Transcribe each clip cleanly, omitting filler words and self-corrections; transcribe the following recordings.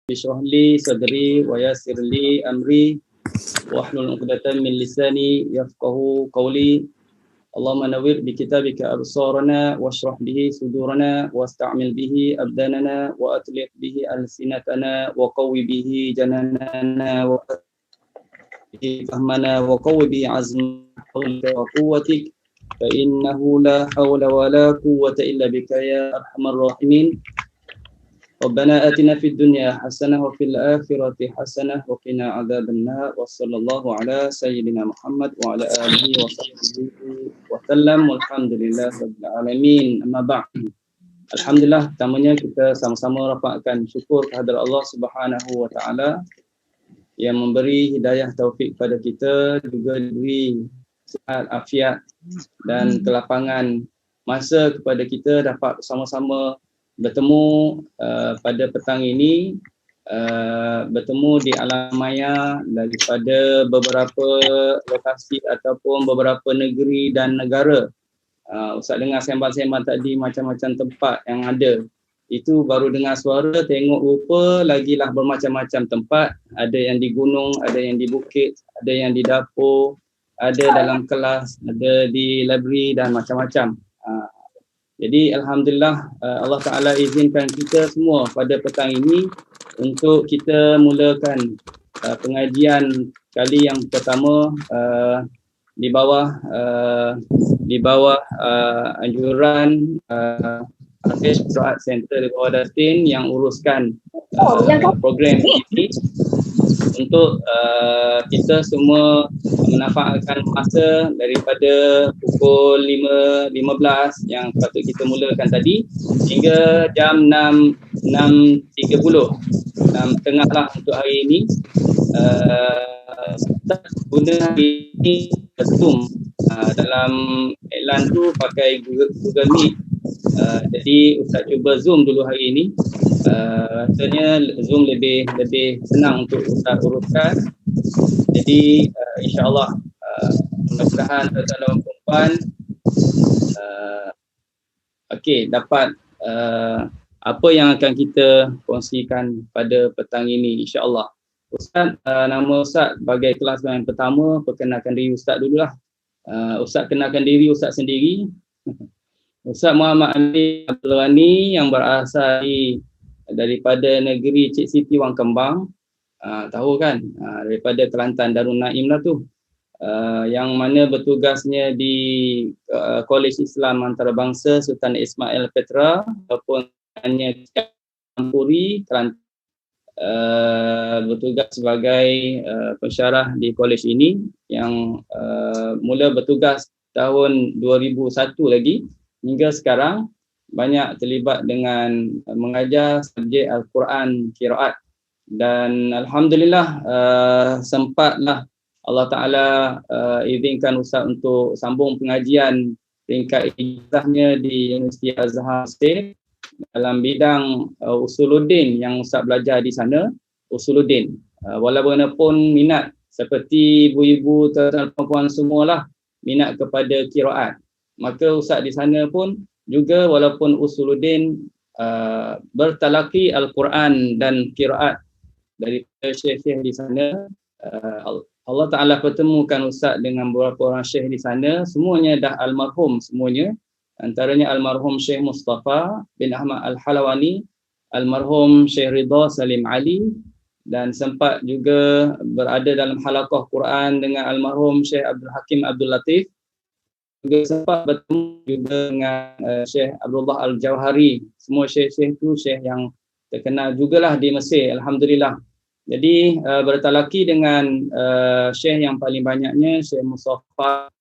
Bishrah li sadri wa yassir li amri wahlul 'uqdatam min lisani yafqahu qawli. Allahumma nawwir bi kitabika absarana washrah bihi sudurana wasta'mil bihi abdanana wa atlih bihi alsinatana wa qawwi bihi jananana wa bihi fahmana wa qawwi bihi azmana wa quwwatik fa innahu la hawla wa la quwwata illa bika ya arhamar rahimin. Rabbana atina fid dunya hasanah wa fil akhirati hasanah wa qina adzabannar wa sallallahu ala sayyidina Muhammad wa ala alihi wa sahbihi wa sallam walhamdulillahi rabbil alamin. Amma ba'd. Alhamdulillah, pertamanya kita sama-sama rafakkan syukur kehadrat Allah Subhanahu wa taala yang memberi hidayah taufik kepada kita, juga diberi sihat, afiat dan kelapangan masa kepada kita dapat bersama-sama bertemu pada petang ini, bertemu di alam maya daripada beberapa lokasi ataupun beberapa negeri dan negara. Ustaz dengar sembang-sembang tadi macam-macam tempat yang ada. Itu baru dengar suara, tengok rupa lagilah bermacam-macam tempat. Ada yang di gunung, ada yang di bukit, ada yang di dapur, ada dalam kelas, ada di library dan macam-macam. Jadi Alhamdulillah Allah Ta'ala izinkan kita semua pada petang ini untuk kita mulakan pengajian kali yang pertama di bawah anjuran Hafiz Qiraat Center di bawah Datin yang uruskan program ini untuk kita semua menafaatkan masa daripada pukul 5.15 yang patut kita mulakan tadi hingga jam 6.30 6.30 lah untuk hari ini. Kita guna hari ini Zoom. Dalam iklan tu pakai Google Meet. Jadi Ustaz cuba Zoom dulu hari ini. Rasanya Zoom lebih senang untuk Ustaz uruskan. Jadi insya-Allah mudah-mudahan tuan-tuan dan puan dapat apa yang akan kita kongsikan pada petang ini insya-Allah. Ustaz, nama Ustaz sebagai kelas yang pertama, perkenalkan diri Ustaz dululah. Ustaz kenalkan diri Ustaz sendiri. Ustaz Muhammad Ali Abdul Ghani yang berasal daripada negeri Cik Siti Wang Kembang. Tahu kan, daripada Kelantan Darul Naim lah tu, yang mana bertugasnya di Kolej Islam Antarabangsa Sultan Ismail Petra ataupun hanya Ampuri Kelantan, bertugas sebagai pensyarah di kolej ini yang mula bertugas tahun 2001 lagi hingga sekarang, banyak terlibat dengan mengajar subjek Al-Quran Qiraat. Dan Alhamdulillah sempatlah Allah Ta'ala izinkan Ustaz untuk sambung pengajian peringkat ijazahnya di Universiti Azhar State dalam bidang Usuluddin yang Ustaz belajar di sana, Usuluddin. Walaupun minat seperti ibu-ibu, tuan-tuan puan semualah minat kepada qiraat, maka Ustaz di sana pun juga walaupun Usuluddin bertalaki Al-Quran dan qiraat daripada syekh-syekh di sana. Allah Ta'ala pertemukan Ustaz dengan beberapa orang syekh di sana, semuanya dah almarhum semuanya. Antaranya almarhum Syekh Mustafa bin Ahmad Al-Halawani, almarhum Syekh Ridha Salim Ali, dan sempat juga berada dalam halaqah Quran dengan almarhum Syekh Abdul Hakim Abdul Latif. Juga sempat bertemu juga dengan Syekh Abdullah Al-Jauhari. Semua syekh-syekh itu syekh yang terkenal jugalah di Mesir, Alhamdulillah. Jadi bertalaki dengan syekh yang paling banyaknya Syekh Mustafa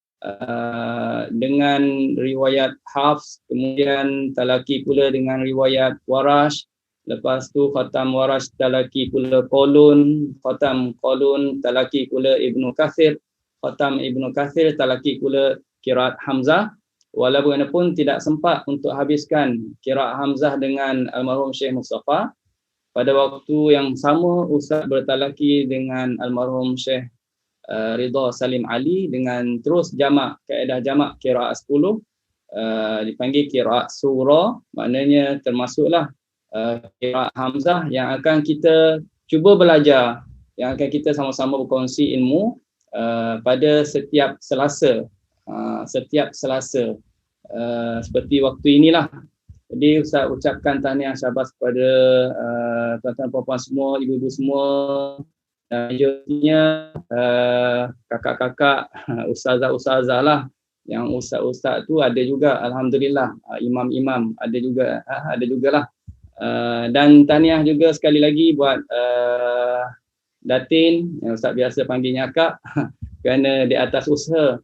dengan riwayat Hafs, kemudian talaki pula dengan riwayat Warash, lepas tu khatam Warash talaki pula Qalun, khatam Qalun talaki pula Ibnu Kathir, khatam Ibnu Kathir talaki pula qiraat Hamzah. Walaupun tidak sempat untuk habiskan qiraat Hamzah dengan almarhum Syekh Mustafa, pada waktu yang sama Ustaz bertalaki dengan almarhum Syekh Ridha Salim Ali dengan terus jamak, kaedah jamak qiraat 10, dipanggil qiraat surah, maknanya termasuklah qiraat Hamzah yang akan kita cuba belajar, yang akan kita sama-sama berkongsi ilmu pada setiap Selasa. Seperti waktu inilah. Jadi Ustaz ucapkan tahniah syabas kepada tuan-tuan puan-puan semua, ibu-ibu semua, dan juga kakak-kakak, ustazah-ustazah lah. Yang ustaz-ustaz tu ada juga, alhamdulillah, imam-imam ada jugalah. Dan tahniah juga sekali lagi buat Datin, yang Ustaz biasa panggilnya Kak, kerana di atas usaha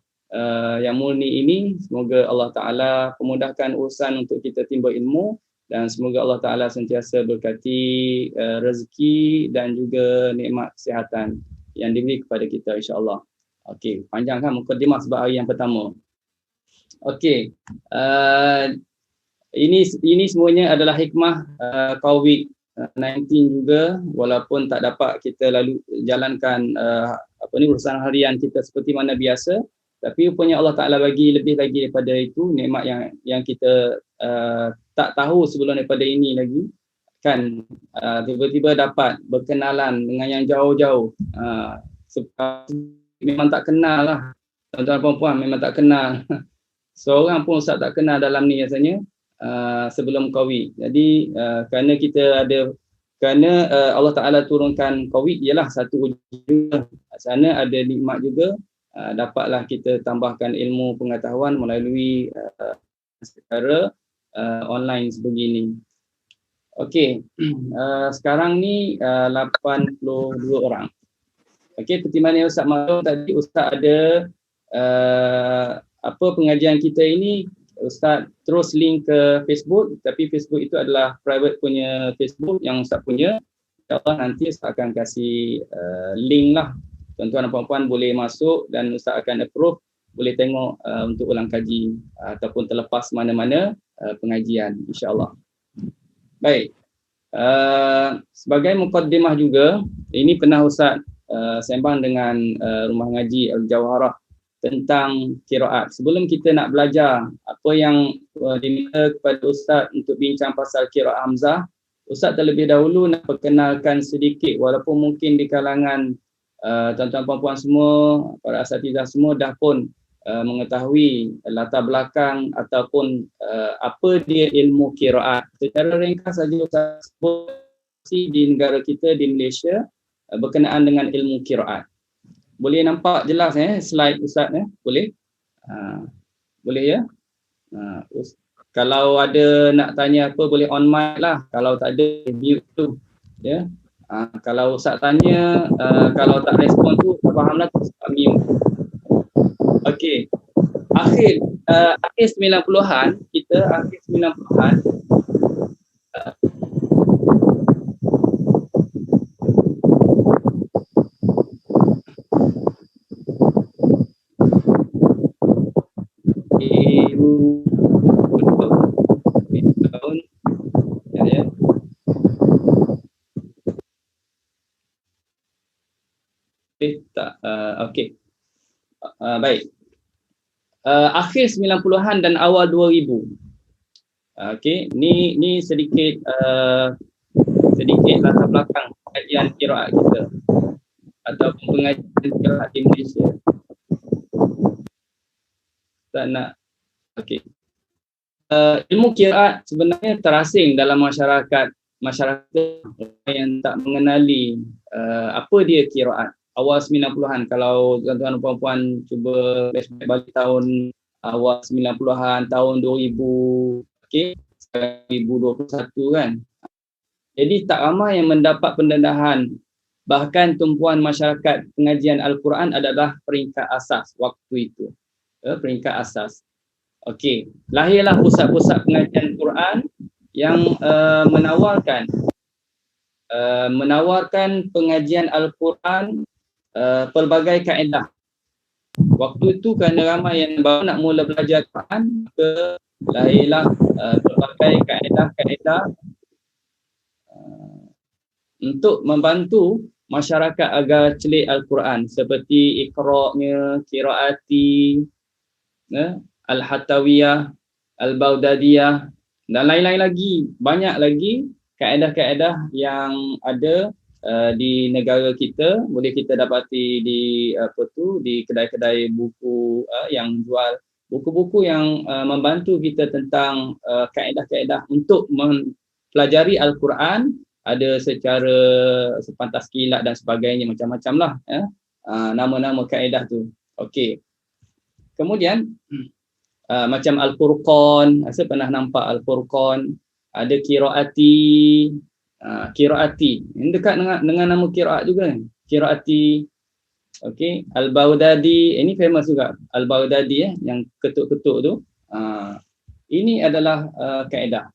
yang murni ini. Semoga Allah Ta'ala memudahkan urusan untuk kita timba ilmu, dan semoga Allah Ta'ala sentiasa berkati rezeki dan juga nikmat kesihatan yang diberi kepada kita, insyaAllah. Okey, panjang kan mukadimah sebab hari yang pertama. Okey, ini semuanya adalah hikmah COVID-19 juga, walaupun tak dapat kita lalu jalankan urusan harian kita seperti mana biasa, tapi rupanya Allah Ta'ala bagi lebih lagi daripada itu, nikmat yang kita tak tahu sebelum daripada ini lagi kan. Tiba-tiba dapat berkenalan dengan yang jauh-jauh, memang tak kenal lah, tuan-tuan puan-puan, memang tak kenal. Seorang pun Ustaz tak kenal dalam ni rasanya sebelum COVID. Jadi kerana Allah Ta'ala turunkan COVID, ialah satu juga sana ada nikmat juga, dapatlah kita tambahkan ilmu pengetahuan melalui secara online sebegini. Okey, sekarang ni 82 orang. Okey, seperti mana Ustaz maklum tadi, Ustaz ada pengajian kita ini, Ustaz terus link ke Facebook, tapi Facebook itu adalah private punya Facebook yang Ustaz punya. InsyaAllah nanti Ustaz akan kasih link lah, tuan-tuan dan puan-puan boleh masuk dan Ustaz akan approve, boleh tengok untuk ulang kaji ataupun terlepas mana-mana pengajian, insyaAllah. Baik, sebagai mukaddimah juga, ini pernah Ustaz sembang dengan Rumah Ngaji Al-Jawharah tentang qiraat. Sebelum kita nak belajar apa yang diminta kepada Ustaz untuk bincang pasal qiraat Hamzah, Ustaz terlebih dahulu nak perkenalkan sedikit, walaupun mungkin di kalangan tuan-tuan puan-puan semua, para asatizah semua dah pun mengetahui latar belakang ataupun apa dia ilmu qiraat. Secara ringkas saja Ustaz sebut di negara kita di Malaysia berkenaan dengan ilmu qiraat. Boleh nampak jelas slide Ustaz boleh? Boleh ya? Kalau ada nak tanya apa boleh on mic lah, kalau tak ada mute tu ya. Kalau Ustaz tanya, kalau tak respon tu tak fahamlah tu mute. Okey. Akhir 90-an kita, akhir 90-an tahun ya. Okey. Baik. Akhir 90-an dan awal 2000. Okey, ni sedikit latar belakang pengajian qiraat kita ataupun pengajian qiraat di Malaysia. Tak nak. Okey. Ilmu qiraat sebenarnya terasing dalam masyarakat yang tak mengenali apa dia qiraat. Awal 90-an, kalau tuan-tuan dan puan-puan cuba flashback balik tahun awal 90-an, tahun 2000, okey, 2021 kan. Jadi tak ramai yang mendapat pendedahan. Bahkan tumpuan masyarakat pengajian Al-Quran adalah peringkat asas waktu itu. Peringkat asas. Okey, lahirlah pusat-pusat pengajian Quran yang menawarkan pengajian Al-Quran pelbagai kaedah. Waktu itu kerana ramai yang baru nak mula belajar Quran, maka lahirlah pelbagai kaedah-kaedah untuk membantu masyarakat agar celik Al-Quran, seperti Iqra'-nya, Qiraati, Al-Hatawiyah, Al-Baudadiyah dan lain-lain lagi, banyak lagi kaedah-kaedah yang ada di negara kita, boleh kita dapati di di kedai-kedai buku yang jual buku-buku yang membantu kita tentang kaedah-kaedah untuk mempelajari Al-Quran, ada secara sepantas kilat dan sebagainya, macam-macam lah nama-nama kaedah tu. Okey. Kemudian macam Al-Furqan, saya pernah nampak Al-Furqan, ada Qiraati, Qiraati. Ini dekat dengan nama Qiraat juga kan. Qiraati. Okey, Al-Baghdadi, ini famous juga. Al-Baghdadi yang ketuk-ketuk tu. Ini adalah kaedah.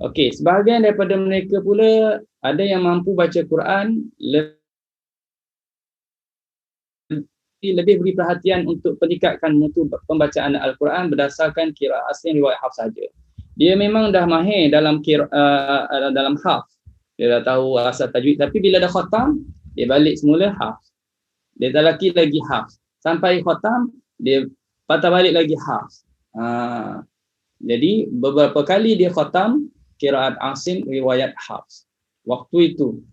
Okey, sebahagian daripada mereka pula ada yang mampu baca Quran lebih beri perhatian untuk peningkatkan mutu pembacaan Al-Quran berdasarkan qiraat asli riwayat Hafs saja. Dia memang dah mahir dalam dalam Hafs. Dia dah tahu asal tajwid, tapi bila dah khatam, dia balik semula Hafs. Dia dah lagi Hafs. Sampai khatam, dia patah balik lagi Hafs. Jadi beberapa kali dia khatam qiraat Asim riwayat Hafs. Waktu itu.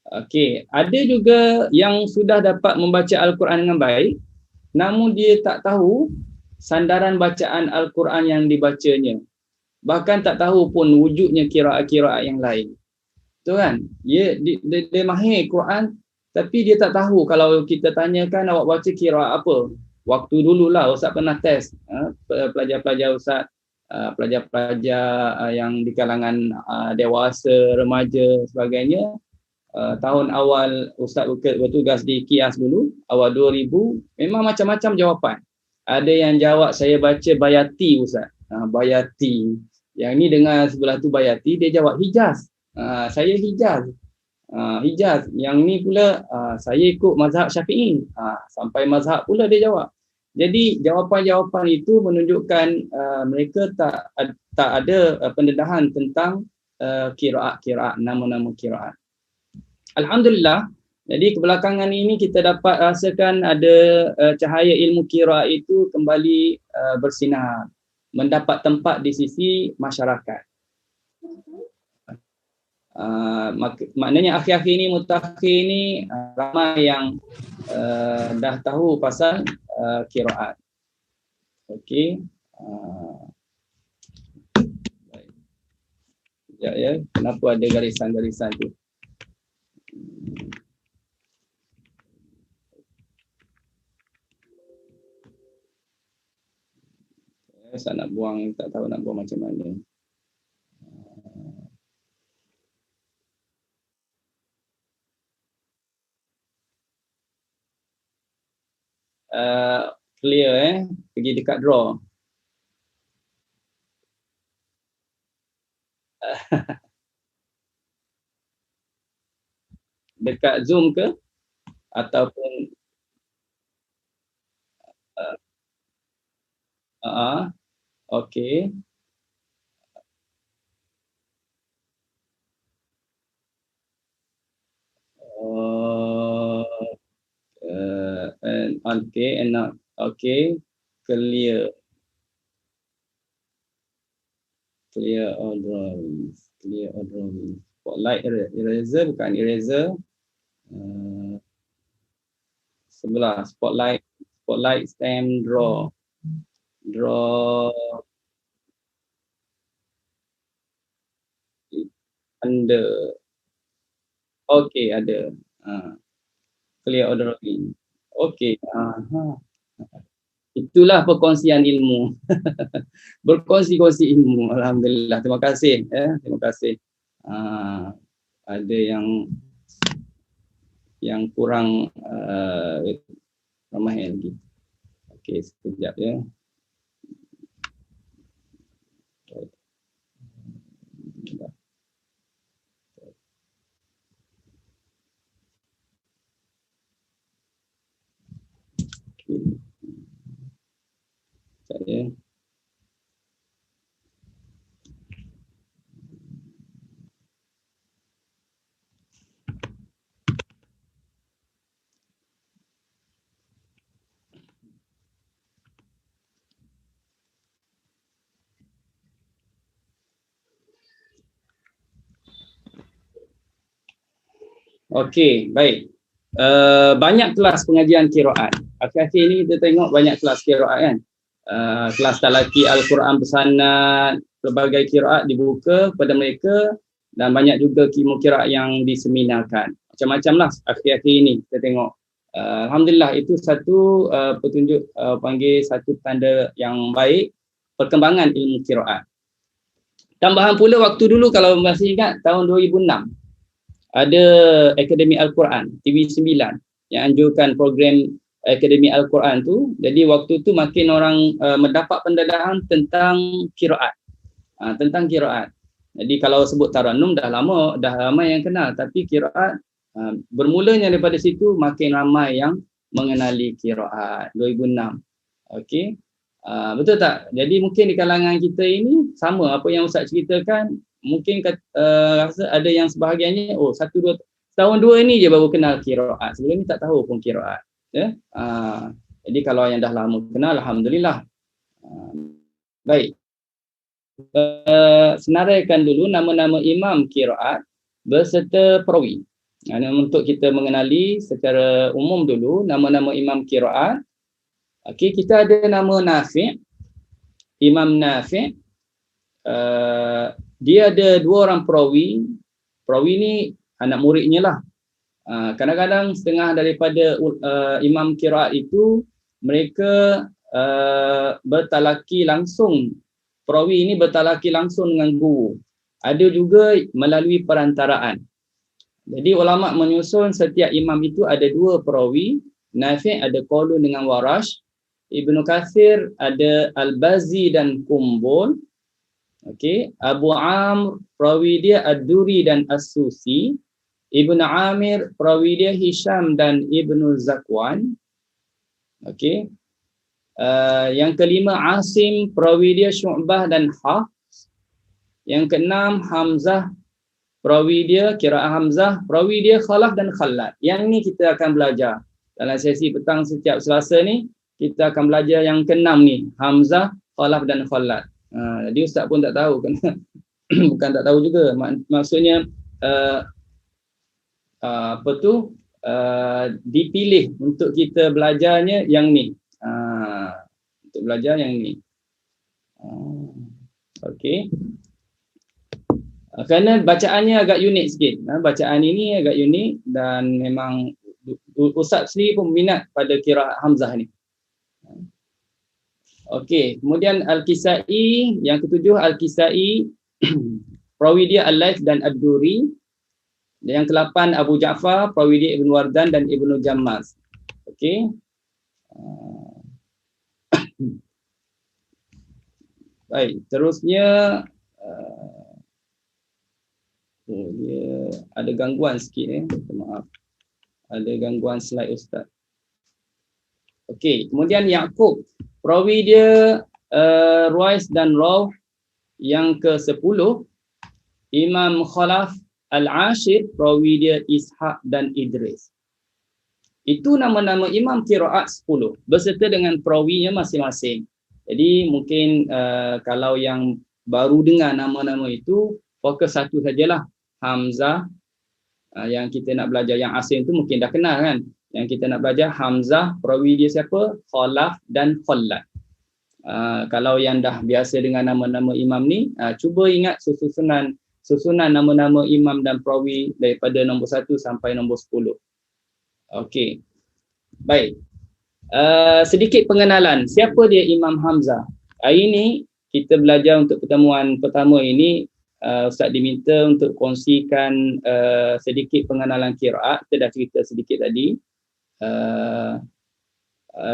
Okey, ada juga yang sudah dapat membaca Al-Quran dengan baik, namun dia tak tahu sandaran bacaan Al-Quran yang dibacanya. Bahkan tak tahu pun wujudnya qiraat-qiraat yang lain. Tu kan? Dia mahir Quran, tapi dia tak tahu kalau kita tanyakan awak baca qiraat apa. Waktu dululah Ustaz pernah test pelajar-pelajar Ustaz, pelajar-pelajar yang di kalangan dewasa, remaja sebagainya. Tahun awal Ustaz bertugas di KIAS dulu, awal 2000, memang macam-macam jawapan. Ada yang jawab saya baca Bayati Ustaz. Bayati. Yang ni dengan sebelah tu Bayati, dia jawab Hijaz. Saya Hijaz. Hijaz. Yang ni pula saya ikut mazhab Syafi'i. Sampai mazhab pula dia jawab. Jadi jawapan-jawapan itu menunjukkan mereka tak ada pendedahan tentang qiraat, nama-nama qiraat. Alhamdulillah, jadi kebelakangan ini kita dapat rasakan ada cahaya ilmu qiraat itu kembali bersinar, mendapat tempat di sisi masyarakat. Maknanya akhir-akhir ini, mutakhir ini ramai yang dah tahu pasal qiraat. Okey. Ya, kenapa ada garisan-garisan tu? Saya nak buang, tak tahu nak buang macam mana. Clear pergi dekat draw. Dekat Zoom ke ataupun okey. Okay, and not okay. Clear all drawings. Clear all drawings. Spotlight eraser, bukan eraser. Sebelah spotlight stem draw under. Okey, ada. Clear all drawing. Okey. Itulah perkongsian ilmu. Berkongsi-kongsi ilmu. Alhamdulillah. Terima kasih. Terima kasih. Ada yang kurang ramai lagi. Okey, sekejap ya. Saya Okey, baik. Banyak kelas pengajian qiraat. Akhir-akhir ini kita tengok banyak kelas qiraat kan. Kelas talaki Al-Quran bersanad, pelbagai qiraat dibuka kepada mereka dan banyak juga ilmu qiraat yang diseminarkan. Macam-macam lah akhir-akhir ini kita tengok. Alhamdulillah itu satu petunjuk panggil satu tanda yang baik perkembangan ilmu qiraat. Tambahan pula waktu dulu kalau masih ingat tahun 2006 ada Akademi Al-Quran TV9 yang anjurkan program Akademi Al-Quran tu. Jadi waktu tu makin orang mendapat pendedahan tentang qiraat. Tentang qiraat. Jadi kalau sebut Tarannum dah lama yang kenal, tapi qiraat bermulanya daripada situ makin ramai yang mengenali qiraat 2006. Okey. Betul tak? Jadi mungkin di kalangan kita ini sama apa yang Ustaz ceritakan. Mungkin rasa ada yang sebahagiannya tahun 2 ini je baru kenal qiraat. Sebelum ni tak tahu pun qiraat. Ya. Jadi kalau yang dah lama kenal, alhamdulillah. Baik. Senaraikan dulu nama-nama imam qiraat beserta perawi. Untuk kita mengenali secara umum dulu nama-nama imam qiraat. Okey, kita ada nama Nafi'. Imam Nafi'. Dia ada 2 orang perawi. Perawi ni anak muridnya lah. Kadang-kadang setengah daripada imam qiraat itu mereka bertalaki langsung. Perawi ini bertalaki langsung dengan guru. Ada juga melalui perantaraan. Jadi ulama menyusun setiap imam itu ada 2 perawi. Nafi' ada qaulun dengan Warash. Ibnu Katsir ada Al-Bazi dan Kumbul. Okey, Abu Amr perawi dia Ad-Duri dan As-Susi. Ibnu Amir perawi dia Hisham dan Ibnu Zakwan. Okey. Yang kelima Asim perawi dia Syu'bah dan Hafs. Yang keenam Hamzah perawi dia qiraat Hamzah, perawi dia Khalaf dan Khalad. Yang ni kita akan belajar dalam sesi petang setiap Selasa ni. Kita akan belajar yang keenam ni, Hamzah, Khalaf dan Khalad. Jadi Ustaz pun tak tahu kan. Bukan tak tahu juga. Maksudnya dipilih untuk kita belajarnya yang ni. Untuk belajar yang ni. Okey. Kerana bacaannya agak unik sikit. Bacaan ini agak unik dan memang Ustaz sendiri pun minat pada qiraat Hamzah ni. Okey, kemudian Al-Kisai, yang ketujuh Al-Kisai, perawi dia Al-Laits dan Ad-Duri. Yang ke-8 Abu Ja'far, perawi dia Ibn Wardan dan Ibnu Jammaz. Okey. Baik, terusnya dia ada gangguan sikit maaf. Ada gangguan slide Ustaz. Okey, kemudian Yaqub, perawi dia Ruais dan Rawh. Yang ke-10 Imam Khalaf Al-Ashir, perawi dia Ishaq dan Idris. Itu nama-nama imam qiraat 10 beserta dengan perawinya masing-masing. Jadi mungkin kalau yang baru dengar nama-nama itu, fokus satu sajalah, Hamzah. Yang kita nak belajar yang asing tu mungkin dah kenal kan. Yang kita nak belajar Hamzah, perawi dia siapa? Khalaf dan Khalad. Kalau yang dah biasa dengan nama-nama imam ni, cuba ingat susunan nama-nama imam dan perawi daripada nombor 1 sampai nombor 10. Okey. Baik. Sedikit pengenalan. Siapa dia Imam Hamzah? Hari ini kita belajar untuk pertemuan pertama ini, Ustaz diminta untuk kongsikan sedikit pengenalan qiraat. Kita dah cerita sedikit tadi.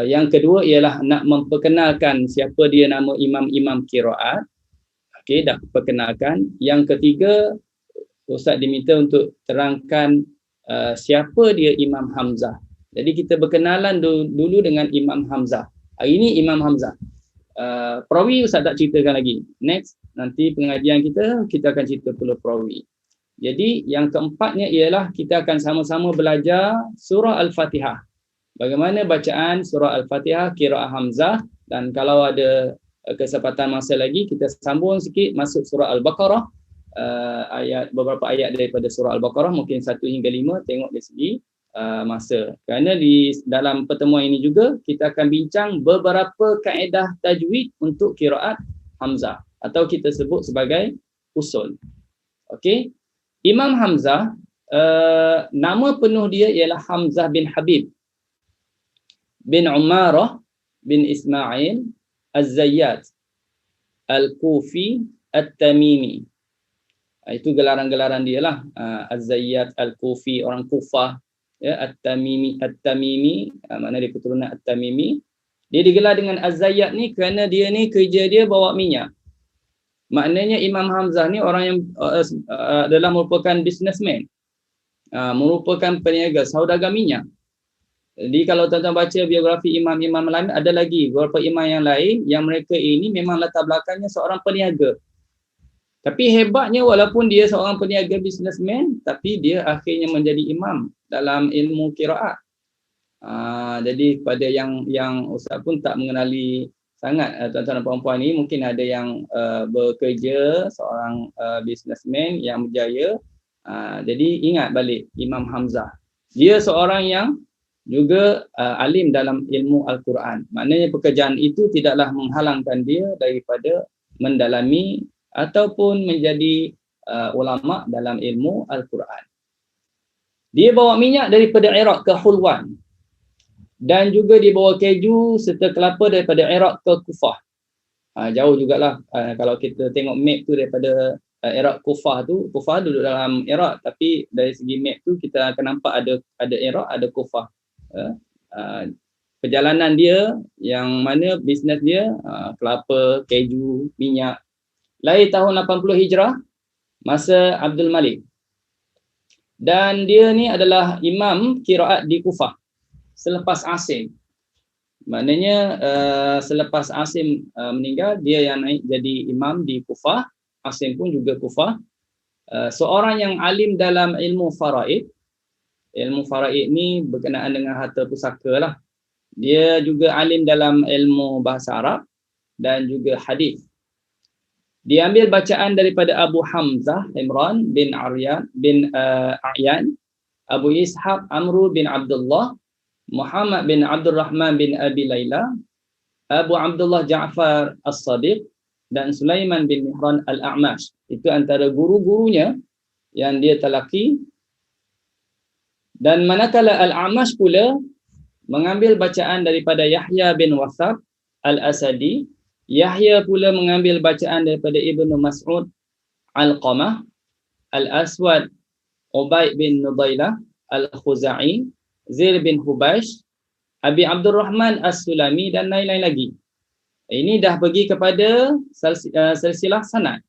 Yang kedua ialah nak memperkenalkan siapa dia nama imam-imam qiraat. Okey, dah perkenalkan. Yang ketiga, Ustaz diminta untuk terangkan siapa dia Imam Hamzah. Jadi kita berkenalan dulu dengan Imam Hamzah. Hari ini Imam Hamzah. Perawi Ustaz tak ceritakan lagi. Next, nanti pengajian kita akan cerita pula perawi. Jadi yang keempatnya ialah kita akan sama-sama belajar surah Al-Fatihah. Bagaimana bacaan surah Al-Fatihah, qiraat Hamzah, dan kalau ada kesempatan masa lagi kita sambung sikit masuk surah Al-Baqarah. beberapa ayat daripada surah Al-Baqarah, mungkin 1 hingga 5, tengok dari segi masa. Kerana di dalam pertemuan ini juga kita akan bincang beberapa kaedah tajwid untuk qiraat Hamzah atau kita sebut sebagai usul. Okey. Imam Hamzah, nama penuh dia ialah Hamzah bin Habib bin Umarah bin Ismail Az-Zayyat Al-Kufi At-Tamimi. Itu gelaran-gelaran dia lah. Az-Zayyat Al-Kufi, orang Kufah, ya, At-Tamimi, mana dia keturunan At-Tamimi. Dia digelar dengan Az-Zayyat ni kerana dia ni kerja dia bawa minyak. Maknanya Imam Hamzah ni orang yang adalah merupakan businessman, merupakan peniaga, saudagar minyak. Jadi kalau tuan-tuan baca biografi imam-imam lain, ada lagi beberapa imam yang lain yang mereka ini memang latar belakangnya seorang peniaga. Tapi hebatnya walaupun dia seorang peniaga businessman, tapi dia akhirnya menjadi imam dalam ilmu qiraat. Jadi pada yang ustaz pun tak mengenali sangat tuan-tuan dan puan-puan ni, mungkin ada yang bekerja, seorang businessman yang berjaya. Jadi ingat balik Imam Hamzah. Dia seorang yang juga alim dalam ilmu Al-Quran. Maknanya pekerjaan itu tidaklah menghalangkan dia daripada mendalami ataupun menjadi ulama dalam ilmu Al-Quran. Dia bawa minyak daripada Iraq ke Hulwan. Dan juga dia bawa keju serta kelapa daripada Iraq ke Kufah. Jauh jugalah. Kalau kita tengok map tu daripada Iraq Kufah tu duduk dalam Iraq, tapi dari segi map tu kita akan nampak ada Iraq, ada Kufah. Perjalanan dia yang mana bisnes dia kelapa, keju, minyak. Lahir tahun 80 Hijrah masa Abdul Malik. Dan dia ni adalah imam qiraat di Kufah selepas Asim. Maknanya selepas Asim meninggal, dia yang naik jadi imam di Kufah. Asim pun juga Kufah. Seorang yang alim dalam ilmu faraid. Ilmu faraid ni berkenaan dengan harta pusaka lah. Dia juga alim dalam ilmu bahasa Arab dan juga hadis. Dia ambil bacaan daripada Abu Hamzah Imran bin A'yan, Abu Ishaq Amru bin Abdullah, Muhammad bin Abdul Rahman bin Abi Layla, Abu Abdullah Ja'far As-Sadiq dan Sulaiman bin Mihran Al-A'mash. Itu antara guru-gurunya yang dia talaki. Dan manakala Al-A'mash pula mengambil bacaan daripada Yahya bin Wasab Al-Asadi, Yahya pula mengambil bacaan daripada Ibnu Mas'ud Al-Qamah, Al-Aswad Ubaid bin Nudailah Al-Khuza'i, Zir bin Hubaysh, Abi Abdul Rahman As-Sulami dan lain-lain lagi. Ini dah pergi kepada silsilah sanad.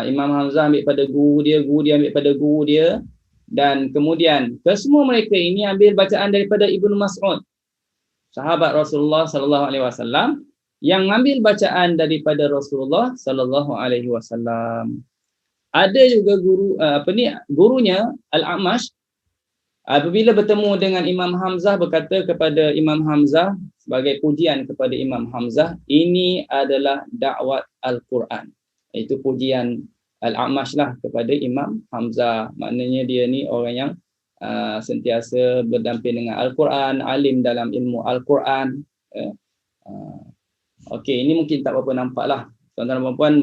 Imam Hamzah ambil pada guru dia ambil pada guru dia, dan kemudian kesemua mereka ini ambil bacaan daripada Ibnu Mas'ud, sahabat Rasulullah sallallahu alaihi wasallam, yang mengambil bacaan daripada Rasulullah sallallahu alaihi wasallam. Ada juga gurunya Al-A'mash, apabila bertemu dengan Imam Hamzah, berkata kepada Imam Hamzah sebagai pujian kepada Imam Hamzah, ini adalah dakwat Al-Quran. Itu pujian Al-A'mash lah kepada Imam Hamzah. Maknanya dia ni orang yang sentiasa berdamping dengan Al-Quran, alim dalam ilmu Al-Quran. Okey, ini mungkin tak berapa nampak lah. Tuan-tuan dan puan,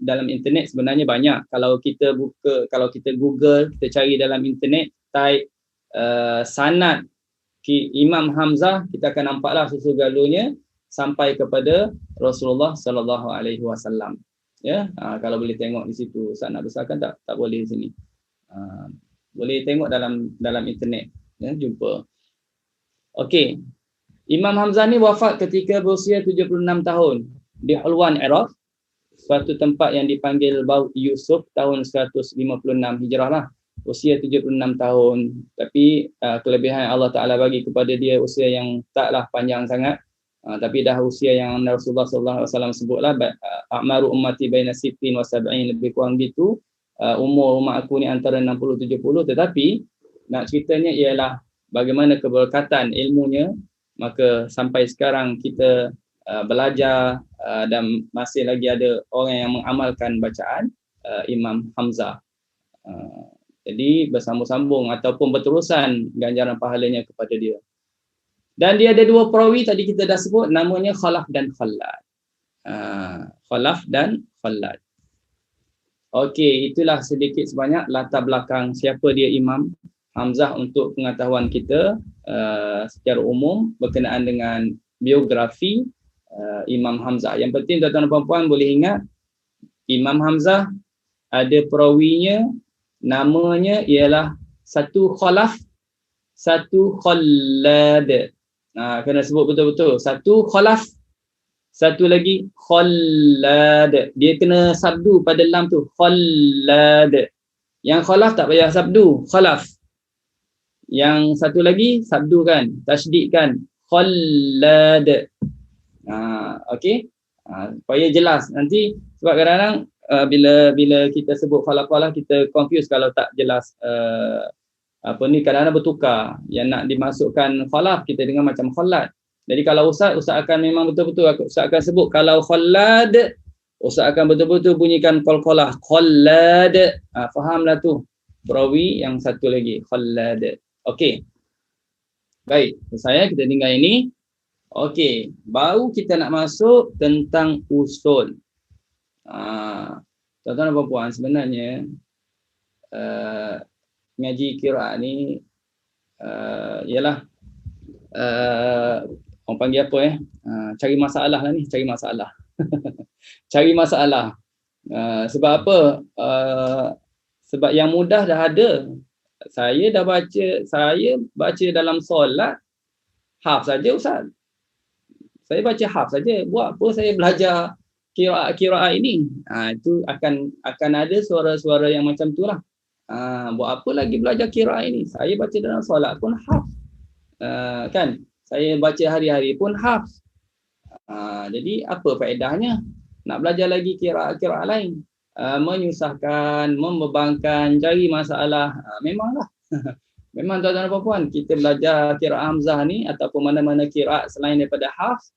dalam internet sebenarnya banyak. Kalau kita Google, kita cari dalam internet, type sanad Imam Hamzah, kita akan nampaklah susu-galunya sampai kepada Rasulullah sallallahu alaihi wasallam. Ya, kalau boleh tengok di situ. Ustaz nak besarkan tak boleh di sini. Boleh tengok dalam internet, ya, jumpa. Okey. Imam Hamzah ni wafat ketika berusia 76 tahun di Hulwan, Iraq, suatu tempat yang dipanggil Baut Yusuf, tahun 156 Hijrah lah. Usia 76 tahun. Tapi kelebihan Allah Ta'ala bagi kepada dia usia yang taklah panjang sangat. Tapi dah usia yang Rasulullah SAW sebutlah, a'maru ummati baina sittin wa sab'in, lebih kurang gitu. Umur umat aku ni antara 60-70. Tetapi nak ceritanya ialah bagaimana keberkatan ilmunya. Maka sampai sekarang kita belajar dan masih lagi ada orang yang mengamalkan bacaan Imam Hamzah. Jadi bersambung-sambung ataupun berterusan ganjaran pahalanya kepada dia. Dan dia ada dua perawi tadi kita dah sebut, namanya Khalaf dan Khallad. Khalaf dan Khallad. Okey, itulah sedikit sebanyak latar belakang siapa dia Imam Hamzah untuk pengetahuan kita secara umum berkenaan dengan biografi Imam Hamzah. Yang penting tuan-tuan dan puan-puan boleh ingat, Imam Hamzah ada perawinya, namanya ialah satu Khalaf, satu Khallad. Kena sebut betul-betul. Satu Khalaf, satu lagi Khallad. Dia kena sabdu pada lam tu, Khallad. Yang Khalaf tak payah sabdu, Khalaf. Yang satu lagi sabdu kan, tasydid kan, Khallad. Okey. Supaya jelas nanti, sebab kadang-kadang bila kita sebut Khalaf kita confuse kalau tak jelas kadang-kadang bertukar. Yang nak dimasukkan Khalaf kita dengar macam Khallad. Jadi kalau Ustaz akan memang betul-betul Ustaz akan sebut kalau Khallad, Ustaz akan betul-betul bunyikan qalqalah Khallad. Fahamlah tu. Perawi yang satu lagi Khallad. Okey. Baik, saya kita tinggal ini. Okey, baru kita nak masuk tentang usul. Tuan-tuan dan puan-puan, sebenarnya ngaji qiraat ni ialah orang panggil apa cari masalah lah ni, cari masalah. Cari masalah. Sebab apa? Sebab yang mudah dah ada. Saya baca dalam solat haf saja Ustaz. Saya baca haf saja. Buat apa saya belajar qiraat ini? Itu akan ada suara-suara yang macam itulah. Buat apa lagi belajar qiraat ini? Saya baca dalam solat pun haf. Kan? Saya baca hari-hari pun haf. Jadi apa faedahnya nak belajar lagi qiraat lain? Menyusahkan, membebankan, cari masalah. Memanglah. Memang tuan-tuan dan puan-puan, kita belajar qiraat Hamzah ni ataupun mana-mana qiraat selain daripada hafz,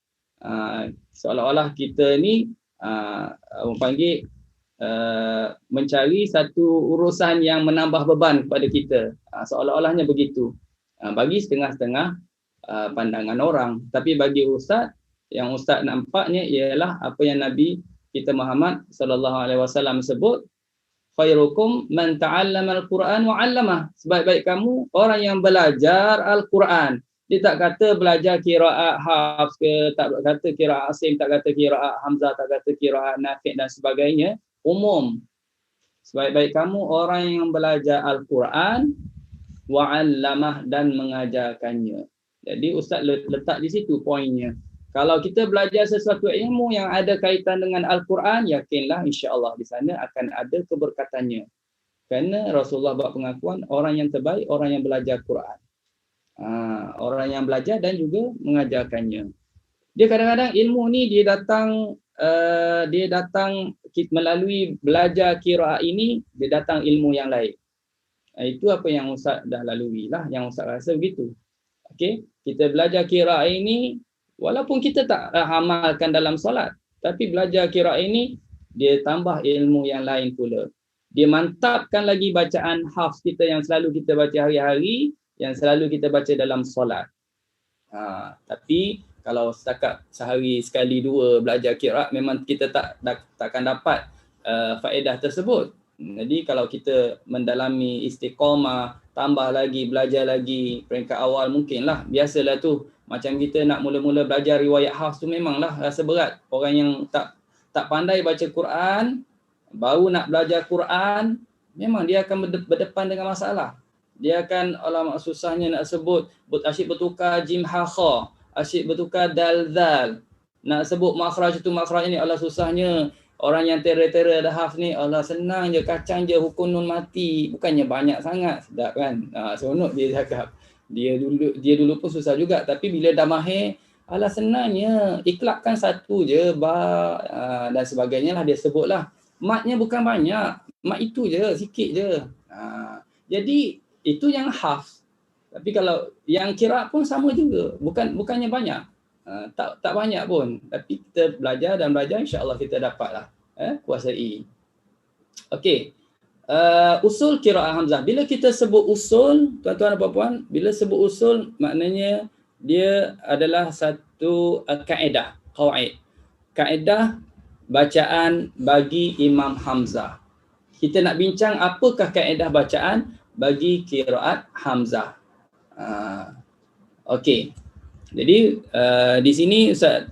seolah-olah kita ni orang panggil mencari satu urusan yang menambah beban kepada kita. Seolah-olahnya begitu. Bagi setengah-setengah pandangan orang. Tapi bagi Ustaz, yang Ustaz nampaknya ialah apa yang Nabi kita Muhammad SAW sebut, khairukum man ta'allama al-Quran wa 'allamah. Sebaik-baik kamu orang yang belajar Al-Quran. Dia tak kata belajar qiraat hafz ke, tak kata qiraat Asim, tak kata qiraat Hamzah, tak kata qiraat Nafi' dan sebagainya. Umum. Sebaik-baik kamu orang yang belajar Al-Quran wa 'allamah dan mengajarkannya. Jadi Ustaz letak di situ poinnya. Kalau kita belajar sesuatu ilmu yang ada kaitan dengan Al-Quran, yakinlah insya-Allah di sana akan ada keberkatannya. Kerana Rasulullah buat pengakuan orang yang terbaik orang yang belajar Quran. Orang yang belajar dan juga mengajarkannya. Dia kadang-kadang ilmu ni dia datang melalui belajar qiraat ini, dia datang ilmu yang lain. Itu apa yang Ustaz dah lalui lah, yang Ustaz rasa begitu. Okey, kita belajar qiraat ini walaupun kita tak amalkan dalam solat, tapi belajar qiraat ini dia tambah ilmu yang lain pula. Dia mantapkan lagi bacaan hafz kita yang selalu kita baca hari-hari, yang selalu kita baca dalam solat. Tapi kalau setakat sehari sekali dua belajar qiraat, memang kita takkan dapat faedah tersebut. Jadi kalau kita mendalami istiqamah, tambah lagi, belajar lagi peringkat awal mungkinlah. Biasalah tu. Macam kita nak mula-mula belajar riwayat hafz tu memanglah rasa berat. Orang yang tak pandai baca Quran, baru nak belajar Quran, memang dia akan berdepan dengan masalah. Dia akan alamak susahnya nak sebut, asyik bertukar jim ha kha, asyik bertukar dal zal. Nak sebut makhraj tu makhraj ni Allah susahnya. Orang yang terror-terror dah hafz ni Allah senang je, kacang je hukum nun mati. Bukannya banyak sangat, sedap kan? Seronok dia cakap. Dia dulu pun susah juga, tapi bila dah mahir, alah senangnya, iklapkan satu je dan sebagainya lah dia sebutlah. Matnya bukan banyak, mat itu je, sikit je. Jadi itu yang hafz. Tapi kalau yang qiraat pun sama juga, bukannya banyak. Tak banyak pun, tapi kita belajar dan belajar, insya-Allah kita dapatlah kuasai. Okey. Usul qiraat hamzah. Bila kita sebut usul, tuan-tuan dan puan-puan, bila sebut usul maknanya dia adalah satu kaedah, qawaid. Kaedah bacaan bagi Imam Hamzah. Kita nak bincang apakah kaedah bacaan bagi qiraat hamzah. Okey. Jadi di sini Ustaz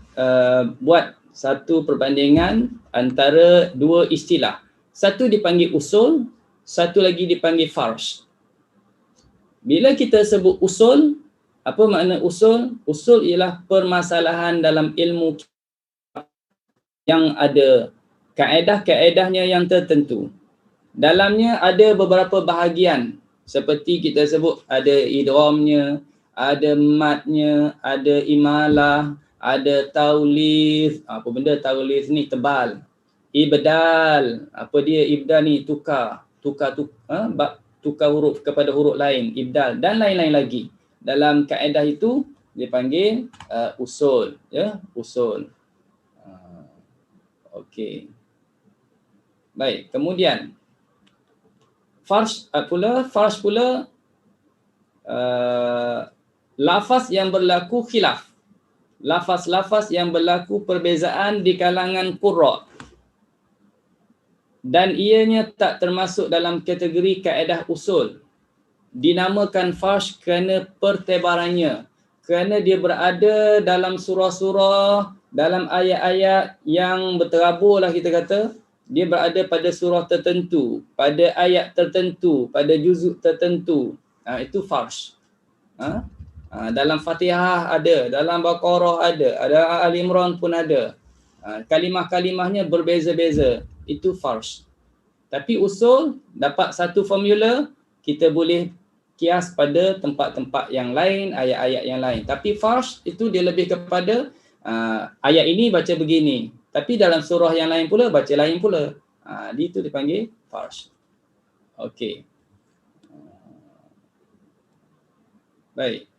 buat satu perbandingan antara dua istilah. Satu dipanggil usul, satu lagi dipanggil farsh. Bila kita sebut usul, apa makna usul? Usul ialah permasalahan dalam ilmu yang ada kaedah-kaedahnya yang tertentu. Dalamnya ada beberapa bahagian seperti kita sebut ada idghamnya, ada matnya, ada imalah, ada taulith. Apa benda taulith ni? Tebal. Ibdal, apa dia ibdal ni? Tukar huruf kepada huruf lain, ibdal dan lain-lain lagi. Dalam kaedah itu dipanggil usul, ya, usul. Okey. Baik, kemudian farsh pula lafaz yang berlaku khilaf. Lafaz-lafaz yang berlaku perbezaan di kalangan qurra dan ianya tak termasuk dalam kategori kaedah usul. Dinamakan farsh kerana pertebarannya, kerana dia berada dalam surah-surah, dalam ayat-ayat yang berterabur lah kita kata. Dia berada pada surah tertentu, pada ayat tertentu, pada juzuk tertentu. Itu farsh. Dalam Fatihah ada, dalam Baqarah ada Ali Imran pun ada. Kalimah-kalimahnya berbeza-beza. Itu farsh. Tapi usul dapat satu formula, kita boleh kias pada tempat-tempat yang lain, ayat-ayat yang lain. Tapi farsh itu dia lebih kepada ayat ini baca begini, tapi dalam surah yang lain pula baca lain pula. Itu dipanggil farsh. Okey. Baik.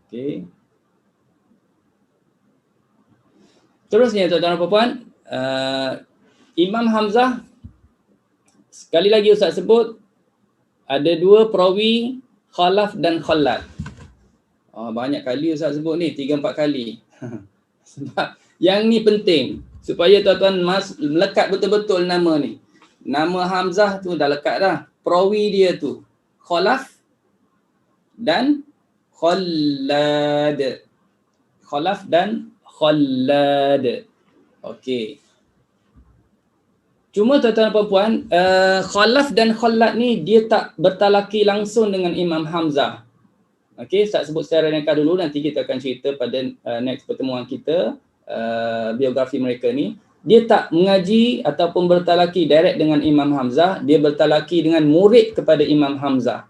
Okey. Terusnya tuan-tuan dan puan-puan, Imam Hamzah, sekali lagi Ustaz sebut, ada dua perawi, Khalaf dan Khallat. Banyak kali Ustaz sebut ni, 3-4 kali. Sebab yang ni penting, supaya tuan-tuan melekat betul-betul nama ni. Nama Hamzah tu dah lekat dah. Perawi dia tu, Khalaf dan Khallad. Khalaf dan Khallad. Okey. Cuma tuan-tuan dan puan-puan, Khalaf dan Khallad ni dia tak bertalaki langsung dengan Imam Hamzah. Okey, Ustaz sebut secara ringkas dulu, nanti kita akan cerita pada next pertemuan kita biografi mereka ni. Dia tak mengaji ataupun bertalaki direct dengan Imam Hamzah, dia bertalaki dengan murid kepada Imam Hamzah.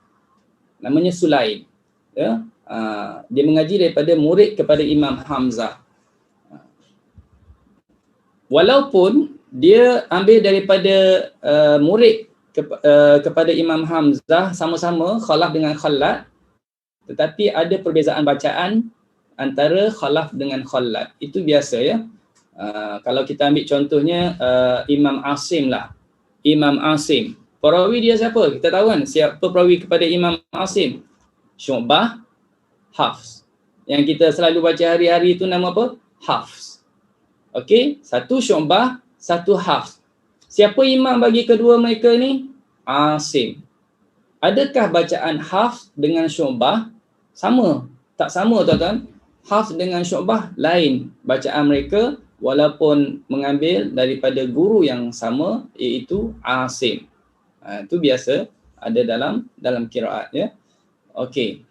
Namanya Sulaim. Ya? Dia mengaji daripada murid kepada Imam Hamzah. Walaupun dia ambil daripada murid kepada Imam Hamzah sama-sama Khalaf dengan Khallad, tetapi ada perbezaan bacaan antara Khalaf dengan Khallad. Itu biasa ya. Kalau kita ambil contohnya Imam Asim lah. Imam Asim. Perawi dia siapa? Kita tahu kan siapa perawi kepada Imam Asim? Syu'bah, Hafs. Yang kita selalu baca hari-hari itu nama apa? Hafs. Okey, satu Syu'bah, satu Hafs. Siapa imam bagi kedua mereka ni? Asim. Adakah bacaan Hafs dengan Syu'bah sama? Tak sama tuan-tuan. Hafs dengan Syu'bah lain bacaan mereka walaupun mengambil daripada guru yang sama, iaitu Asim. Itu biasa ada dalam qiraat ya. Okey.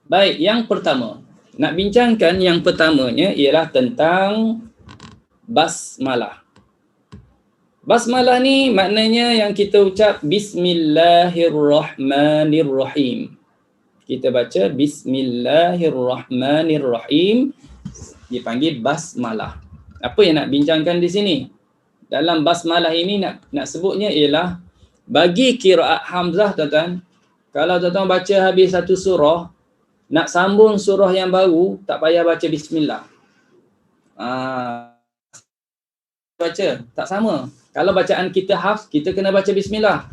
Baik, yang pertama. Nak bincangkan yang pertamanya ialah tentang basmalah. Basmalah ni maknanya yang kita ucap Bismillahirrahmanirrahim. Kita baca Bismillahirrahmanirrahim, dipanggil basmalah. Apa yang nak bincangkan di sini? Dalam basmalah ini nak sebutnya ialah bagi qiraat Hamzah tuan-tuan, kalau tuan-tuan baca habis satu surah, nak sambung surah yang baru, tak payah baca bismillah. baca, tak sama. Kalau bacaan kita hafz, kita kena baca bismillah.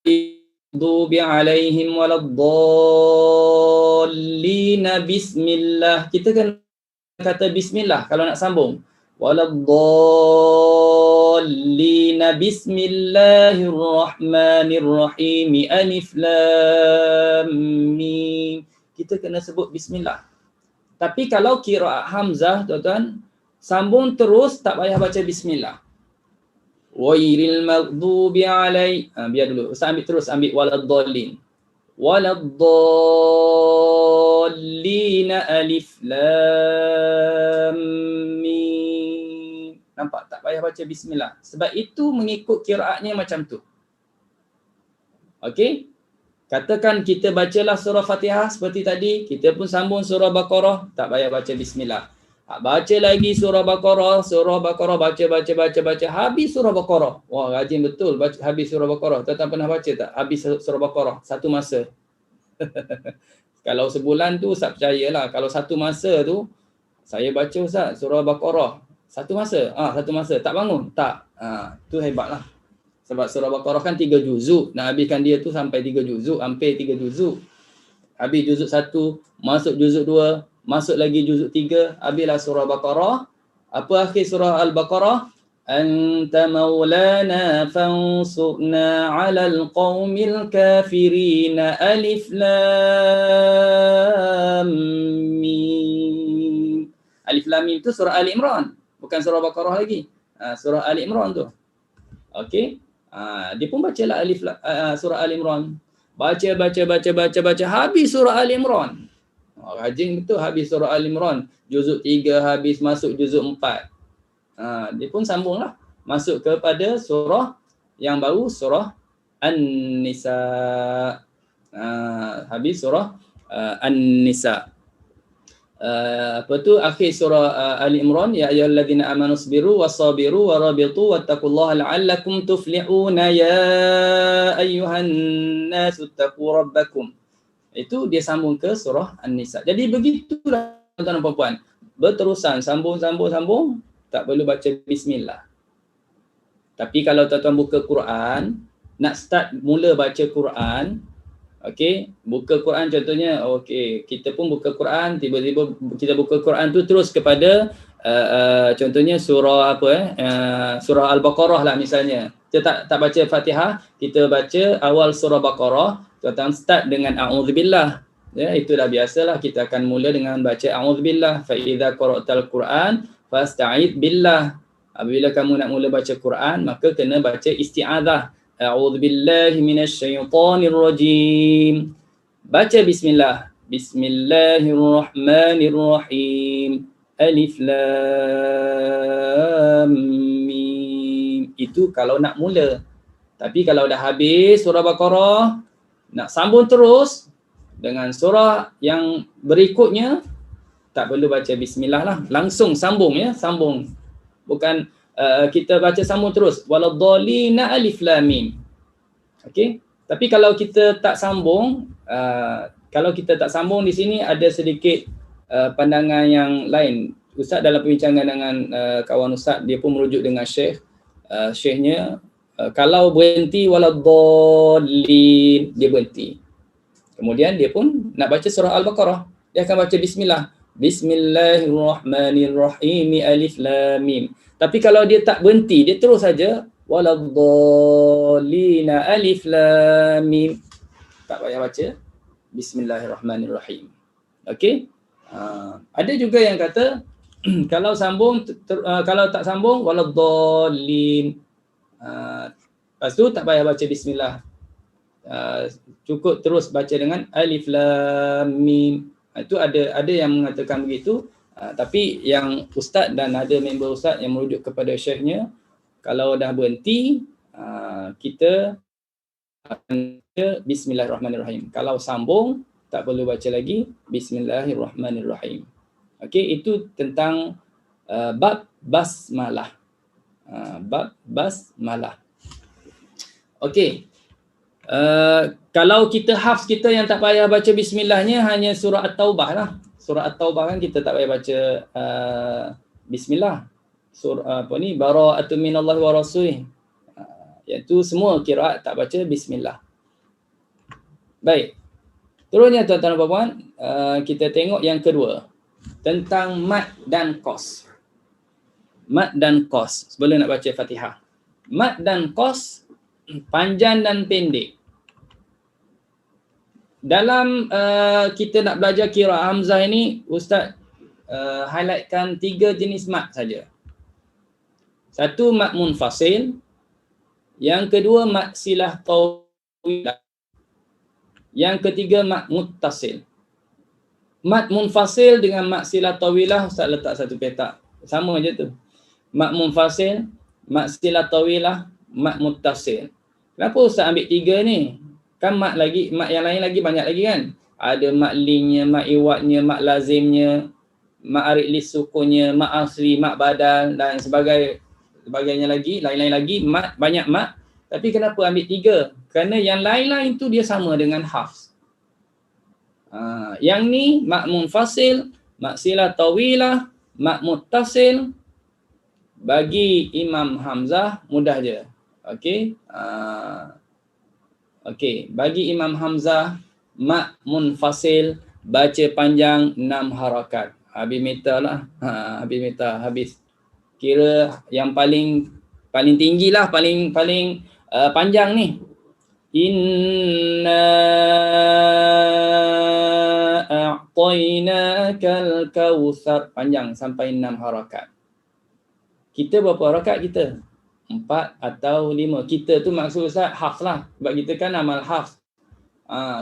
Maghdubi alaihim waladdallin, bismillah. Kita kena kata bismillah kalau nak sambung. Waladdallin, bismillahirrahmanirrahim, alif lam mim. Kita kena sebut bismillah. Tapi kalau qiraat Hamzah, tuan-tuan, sambung terus, tak payah baca bismillah. Ghairil maghdubi alaihim. Biar dulu. Ustaz ambil terus, ambil waladdallin. Waladdallin, alif lam mim. Nampak? Tak payah baca bismillah. Sebab itu mengikut qiraatnya macam tu. Okey? Katakan kita bacalah surah Fatihah seperti tadi, kita pun sambung surah Baqarah, tak payah baca bismillah. Baca lagi surah Baqarah, baca, habis surah Baqarah. Wah, rajin betul habis surah Baqarah. Tuan-tuan pernah baca tak habis surah Baqarah satu masa? Kalau sebulan tu Ustaz percayalah, kalau satu masa tu saya baca Ustaz surah Baqarah satu masa, satu masa tak bangun, tak. Tu hebatlah. Sebab surah Baqarah kan 3 juzuk. Nak habiskan dia tu sampai 3 juzuk, hampir 3 juzuk. Habis juzuk 1, masuk juzuk 2, masuk lagi juzuk 3, habislah surah Baqarah. Apa akhir surah Al-Baqarah? Anta maulana fansurna 'alal qaumil kafirin, alif lam mim. Alif lam mim tu surah Ali Imran, bukan surah Baqarah lagi. Surah Ali Imran tu. Okey. Dia pun bacalah surah Ali Imran. Baca habis surah Ali Imran. Rajin betul habis surah Ali Imran. Juzuk 3 habis, masuk juzuk 4. Dia pun sambunglah masuk kepada surah yang baru, surah An-Nisa. Habis surah An-Nisa. Apa tu akhir surah Ali Imran, ya ayyuhalladzina amanu sabiru wasabiru warabitu wattaqullaha la'allakum tuflihuna ya ayyuhan nasu taqu rabbakum. Itu dia sambung ke surah An-Nisa. Jadi begitulah tuan-tuan dan puan-puan, berterusan sambung, tak perlu baca bismillah. Tapi kalau tuan-tuan buka Quran, nak start mula baca Quran, okey, buka Quran contohnya, okey, kita pun buka Quran, tiba-tiba kita buka Quran tu terus kepada contohnya surah surah Al-Baqarah lah misalnya. Kita tak baca Fatihah, kita baca awal surah Baqarah, tuan-tuan start dengan a'udzubillah. Ya, itu dah biasalah, kita akan mula dengan baca a'udzubillah. Fa idza qara'tal Quran fasta'id billah. Apabila kamu nak mula baca Quran, maka kena baca isti'adzah. A'udzubillahi minasyaitonirrajim. Baca bismillah. Bismillahirrahmanirrahim. Alif lam mim. Itu kalau nak mula. Tapi kalau dah habis surah Baqarah, nak sambung terus dengan surah yang berikutnya, tak perlu baca bismillah lah. Langsung sambung ya, sambung. Bukan kita baca sambung terus. Waladdallin, alif lam mim. Okey. Tapi kalau kita tak sambung, di sini ada sedikit pandangan yang lain. Ustaz dalam perbincangan dengan kawan Ustaz, dia pun merujuk dengan syekhnya, kalau berhenti waladdallin, dia berhenti. Kemudian dia pun nak baca surah Al-Baqarah, dia akan baca bismillah. Bismillahirrahmanirrahim, alif lam mim. Tapi kalau dia tak berhenti, dia terus saja waladdallin, alif lam mim. Tak payah baca bismillahirrahmanirrahim. Okey? Ada juga yang kata kalau sambung kalau tak sambung waladdallin. Lepas tu tak payah baca bismillah. Cukup terus baca dengan alif lam mim. Itu ada yang mengatakan begitu. Tapi yang ustaz dan ada member ustaz yang merujuk kepada syekhnya, kalau dah berhenti, kita akan baca bismillahirrahmanirrahim. Kalau sambung, tak perlu baca lagi bismillahirrahmanirrahim. Okey, itu tentang bab basmalah. Bab basmalah. Okey. Kalau kita hafz, kita yang tak payah baca bismillahnya hanya surah At-Taubah lah. Surah At-Taubah kan kita tak payah baca bismillah. bara'atun minallahi wa rasulih. Iaitu semua qiraat tak baca bismillah. Baik. Terusnya tuan-tuan dan puan, kita tengok yang kedua tentang mad dan qas. Mad dan qas sebelum nak baca Fatihah. Mad dan qas, panjang dan pendek. Dalam kita nak belajar qiraat hamzah ini, ustaz highlightkan 3 jenis mad saja. Satu mad munfasil, yang kedua mad silah tawilah, yang ketiga mad muttasil. Mad munfasil dengan mad silah tawilah ustaz letak satu petak. Sama je tu. Mad munfasil, mad silah tawilah, mad muttasil. Kenapa ustaz ambil 3 ni? Kan mad yang lain lagi banyak lagi kan? Ada mad linnya, mad iwadnya, mad lazimnya, mad arid lis sukunnya, mad asli, mad badal dan sebagainya lagi, lain-lain lagi, mad, banyak mad. Tapi kenapa ambil 3? Kerana yang lain-lain tu dia sama dengan hafz. Yang ni mad munfasil, mad silah tawilah, mad muttasil, bagi Imam Hamzah mudah je. Okey. Okey, bagi Imam Hamzah mad munfasil baca panjang 6 harakat. Habis meter lah. Habis. Kira yang paling tinggilah, paling panjang ni. Inna a'tainakal kautsar, panjang sampai 6 harakat. Kita berapa harakat kita? 4 atau 5. Kita tu maksud Ustaz hafz lah. Sebab kita kan amal hafz.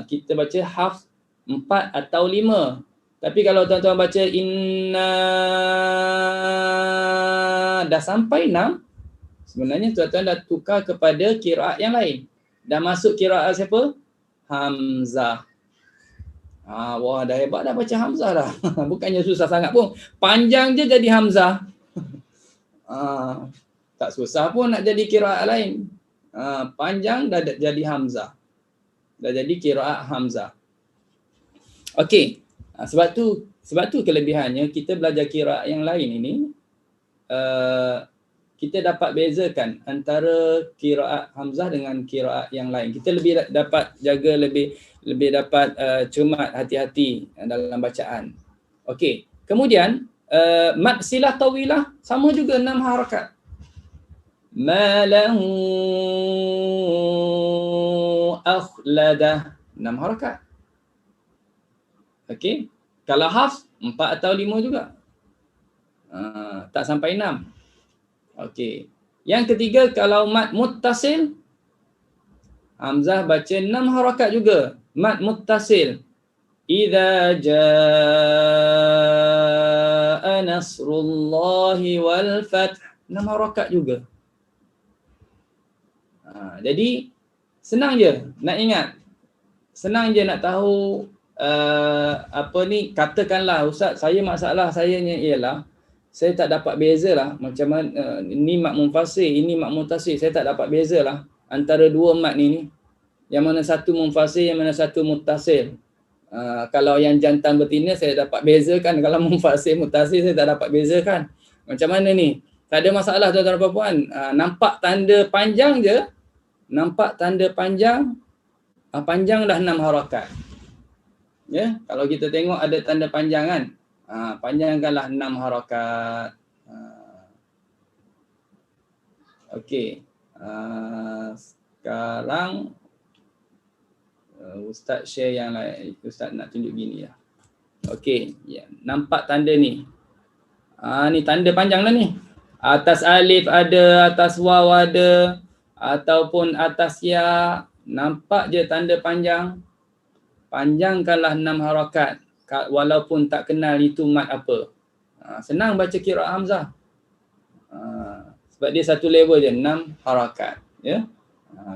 Kita baca hafz 4 atau 5. Tapi kalau tuan-tuan baca inna dah sampai 6, sebenarnya tuan-tuan dah tukar kepada qiraat yang lain. Dah masuk qiraat siapa? Hamzah. Wah, dah hebat dah baca Hamzah dah. Bukannya susah sangat pun. Panjang je jadi Hamzah. Tak susah pun nak jadi qiraat lain. Panjang dah jadi Hamzah. Dah jadi qiraat Hamzah. Okey. Sebab tu kelebihannya kita belajar qiraat yang lain ini, kita dapat bezakan antara qiraat Hamzah dengan qiraat yang lain. Kita lebih dapat jaga, lebih dapat cermat, hati-hati dalam bacaan. Okey. Kemudian mad silah tawilah sama juga 6 harakat. Ma lahu akhladah, 6 harakat. Okey. Kalau hafz 4 atau 5 juga. Tak sampai 6. Okey. Yang ketiga kalau mad muttasil, Hamzah baca 6 harakat juga. Mad muttasil. Idza jaa nasrullahi wal fath, 6 harakat juga. Jadi senang je nak ingat. Senang je nak tahu katakanlah Ustaz, masalah saya ialah saya tak dapat bezalah macam mana ni mad munfasil, ini mad muttasil. Saya tak dapat bezalah antara dua mad ni. Yang mana satu munfasil, yang mana satu muttasil. Kalau yang jantan betina saya dapat bezakan, kalau munfasil muttasil saya tak dapat bezakan. Macam mana ni? Tak ada masalah tuan-tuan dan puan. Nampak tanda panjang je. Nampak tanda panjang. Panjang dah 6 harakat. Ya, kalau kita tengok ada tanda panjang kan. Panjangkanlah 6 harakat. Okey. Sekarang Ustaz share yang lain. Ustaz nak tunjuk gini lah. Okey, ya, nampak tanda ni. Ni tanda panjang lah ni. Atas alif ada, atas waw ada, ataupun atas ya. Nampak je tanda panjang. Panjangkanlah 6 harakat walaupun tak kenal itu mad apa. Senang baca qiraat Hamzah. Sebab dia satu level je, 6 harakat, ya.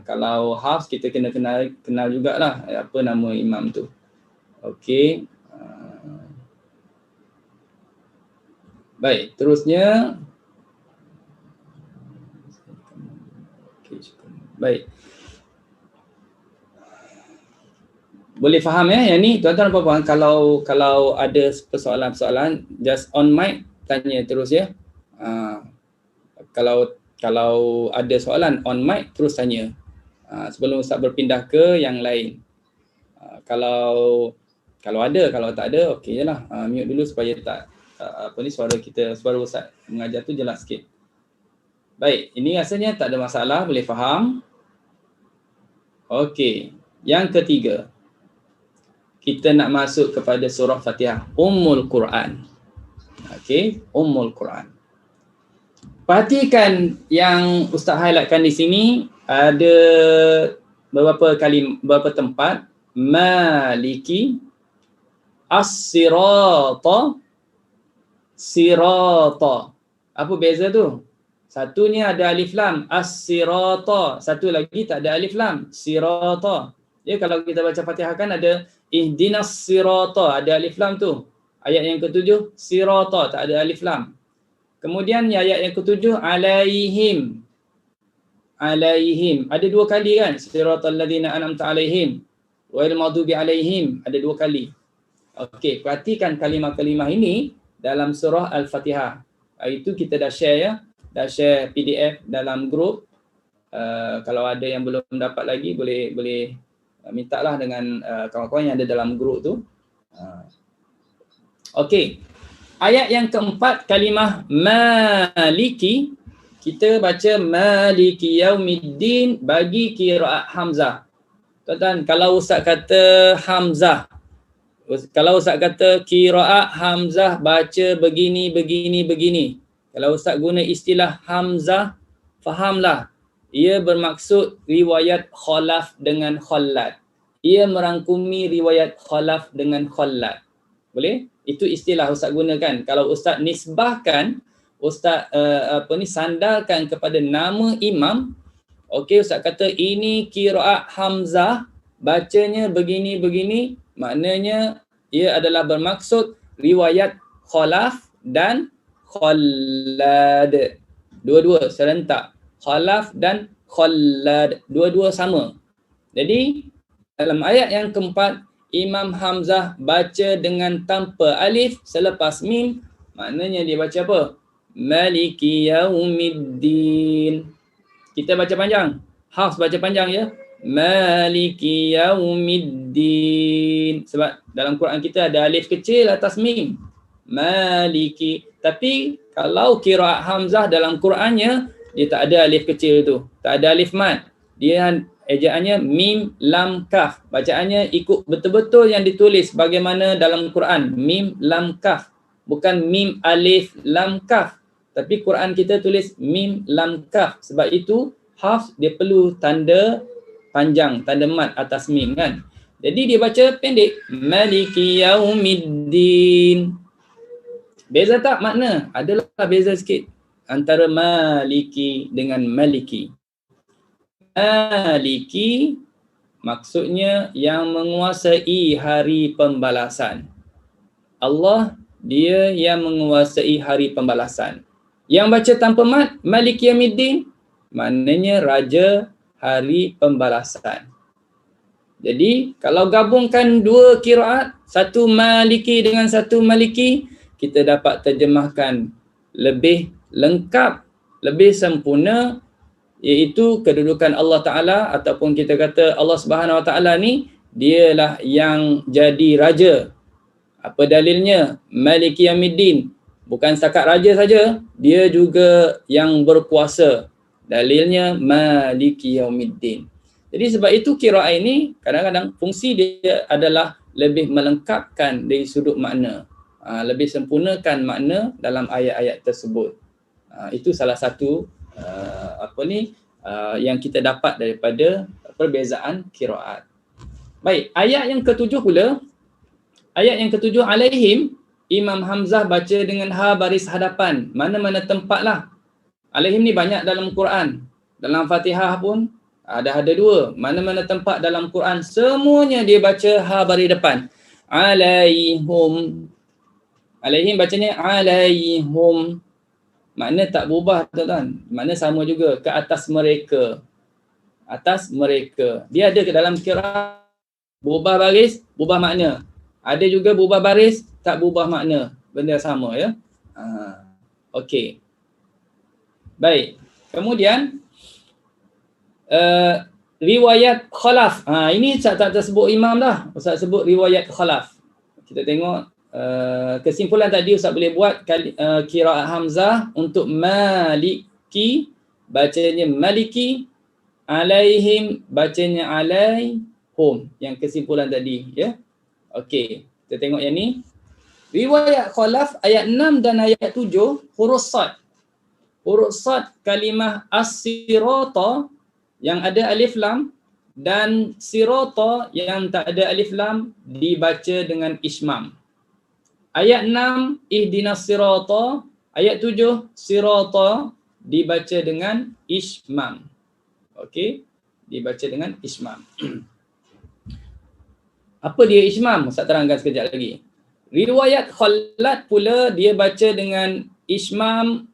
Kalau hafz kita kena kenal jugalah apa nama imam tu. Okey. Baik, terusnya. Baik. Boleh faham ya yang ni tuan-tuan dan puan-puan? Kalau ada persoalan-persoalan just on mic tanya terus ya. kalau ada soalan on mic terus tanya. Sebelum Ustaz berpindah ke yang lain. Kalau ada, kalau tak ada okey jelah. Mute dulu supaya tak suara Ustaz mengajar tu jelas sikit. Baik, ini rasanya tak ada masalah, boleh faham. Okey, yang ketiga. Kita nak masuk kepada surah Fatihah, Ummul Quran. Okey, Ummul Quran. Perhatikan yang Ustaz highlightkan di sini, ada beberapa tempat. Maliki, As-sirata, Sirata. Apa beza tu? Satunya ada alif lam, As-sirata. Satu lagi tak ada alif lam, Sirata. Ya, kalau kita baca Fatihah kan ada ihdinas sirata, ada alif lam tu. Ayat yang ketujuh, Sirata, tak ada alif lam. Kemudian ayat yang ketujuh, alaihim. Alaihim. Ada dua kali kan? Siratal ladzina an'amta alaihim. Wal maghdubi alaihim. Ada dua kali. Okey, perhatikan kalimah-kalimah ini dalam surah Al-Fatihah. Itu kita dah share ya. Dah share PDF dalam grup. Kalau ada yang belum dapat lagi boleh mintalah dengan kawan-kawan yang ada dalam grup tu. Okey. Ayat yang keempat, kalimah maliki, kita baca maliki yaumiddin bagi qiraat Hamzah. Tuan-tuan, kalau Ustaz kata Hamzah, kalau Ustaz kata qiraat Hamzah baca begini. Kalau Ustaz guna istilah Hamzah, fahamlah. Ia bermaksud riwayat Khalaf dengan Khallad. Ia merangkumi riwayat Khalaf dengan Khallad. Boleh? Itu istilah Ustaz gunakan. Kalau Ustaz nisbahkan, Ustaz sandarkan kepada nama imam, okey, Ustaz kata ini qiraat Hamzah, bacanya begini, maknanya ia adalah bermaksud riwayat Khalaf dan Khallad. Dua-dua serentak. Khalaf dan Khallad. Dua-dua sama. Jadi, dalam ayat yang keempat, Imam Hamzah baca dengan tanpa alif selepas mim, maknanya dia baca apa? Maliki yaumiddin. Kita baca panjang. Hafs baca panjang ya. Maliki yaumiddin. Sebab dalam Quran kita ada alif kecil atas mim. Maliki. Tapi kalau qiraat Hamzah dalam Qurannya, dia tak ada alif kecil tu. Tak ada alif mad. Dia ejaannya mim lam kaf. Bacaannya ikut betul-betul yang ditulis bagaimana dalam Quran. Mim lam kaf. Bukan mim alif lam kaf. Tapi Quran kita tulis mim lam kaf. Sebab itu Hafs dia perlu tanda panjang, tanda mat atas mim kan. Jadi dia baca pendek. Maliki yaumiddin. Beza tak makna? Adalah beza sikit antara maliki dengan maliki. Maliki maksudnya yang menguasai hari pembalasan. Allah dia yang menguasai hari pembalasan. Yang baca tanpa mat, Maliki Yaumiddin, maknanya raja hari pembalasan. Jadi kalau gabungkan dua qiraat, satu Maliki dengan satu Maliki, kita dapat terjemahkan lebih lengkap, lebih sempurna, iaitu kedudukan Allah Ta'ala ataupun kita kata Allah Subhanahu Wa Ta'ala ni dialah yang jadi raja. Apa dalilnya? Maliki Yaumiddin. Bukan setakat raja saja, dia juga yang berkuasa. Dalilnya Maliki Yaumiddin. Jadi sebab itu qiraat ini kadang-kadang fungsi dia adalah lebih melengkapkan dari sudut makna. Lebih sempurnakan makna dalam ayat-ayat tersebut. Itu salah satu yang kita dapat daripada perbezaan qiraat. Baik, ayat yang ketujuh pula. Ayat yang ketujuh, alaihim, Imam Hamzah baca dengan ha baris hadapan. Mana-mana tempatlah. Alaihim ni banyak dalam Quran. Dalam Fatihah pun ada dua. Mana-mana tempat dalam Quran, semuanya dia baca ha baris depan. Alaihum. Alaihim bacanya alaihum. Makna tak berubah tuan-tuan. Makna sama juga, ke atas mereka. Atas mereka. Dia ada ke dalam qiraat berubah baris, berubah makna. Ada juga berubah baris, tak berubah makna. Benda sama ya. Okey. Baik. Kemudian riwayat khalaf. Ini Ustaz tak tersebut imam dah. Ustaz sebut riwayat khalaf. Kita tengok kesimpulan tadi Ustaz boleh buat qiraat Hamzah untuk maliki bacanya maliki, alaihim bacanya alaihum. Yang kesimpulan tadi ya. Okey, kita tengok yang ni. Riwayat khalaf ayat 6 dan ayat 7 huruf sad. Huruf sad kalimah as-sirata yang ada alif lam dan sirata yang tak ada alif lam dibaca dengan ismam. Ayat 6 ihdinas sirata, ayat 7 sirata dibaca dengan ismam. Okey, dibaca dengan ismam. Apa dia ismam? Ustaz terangkan sekejap lagi. Riwayat khalat pula dia baca dengan ismam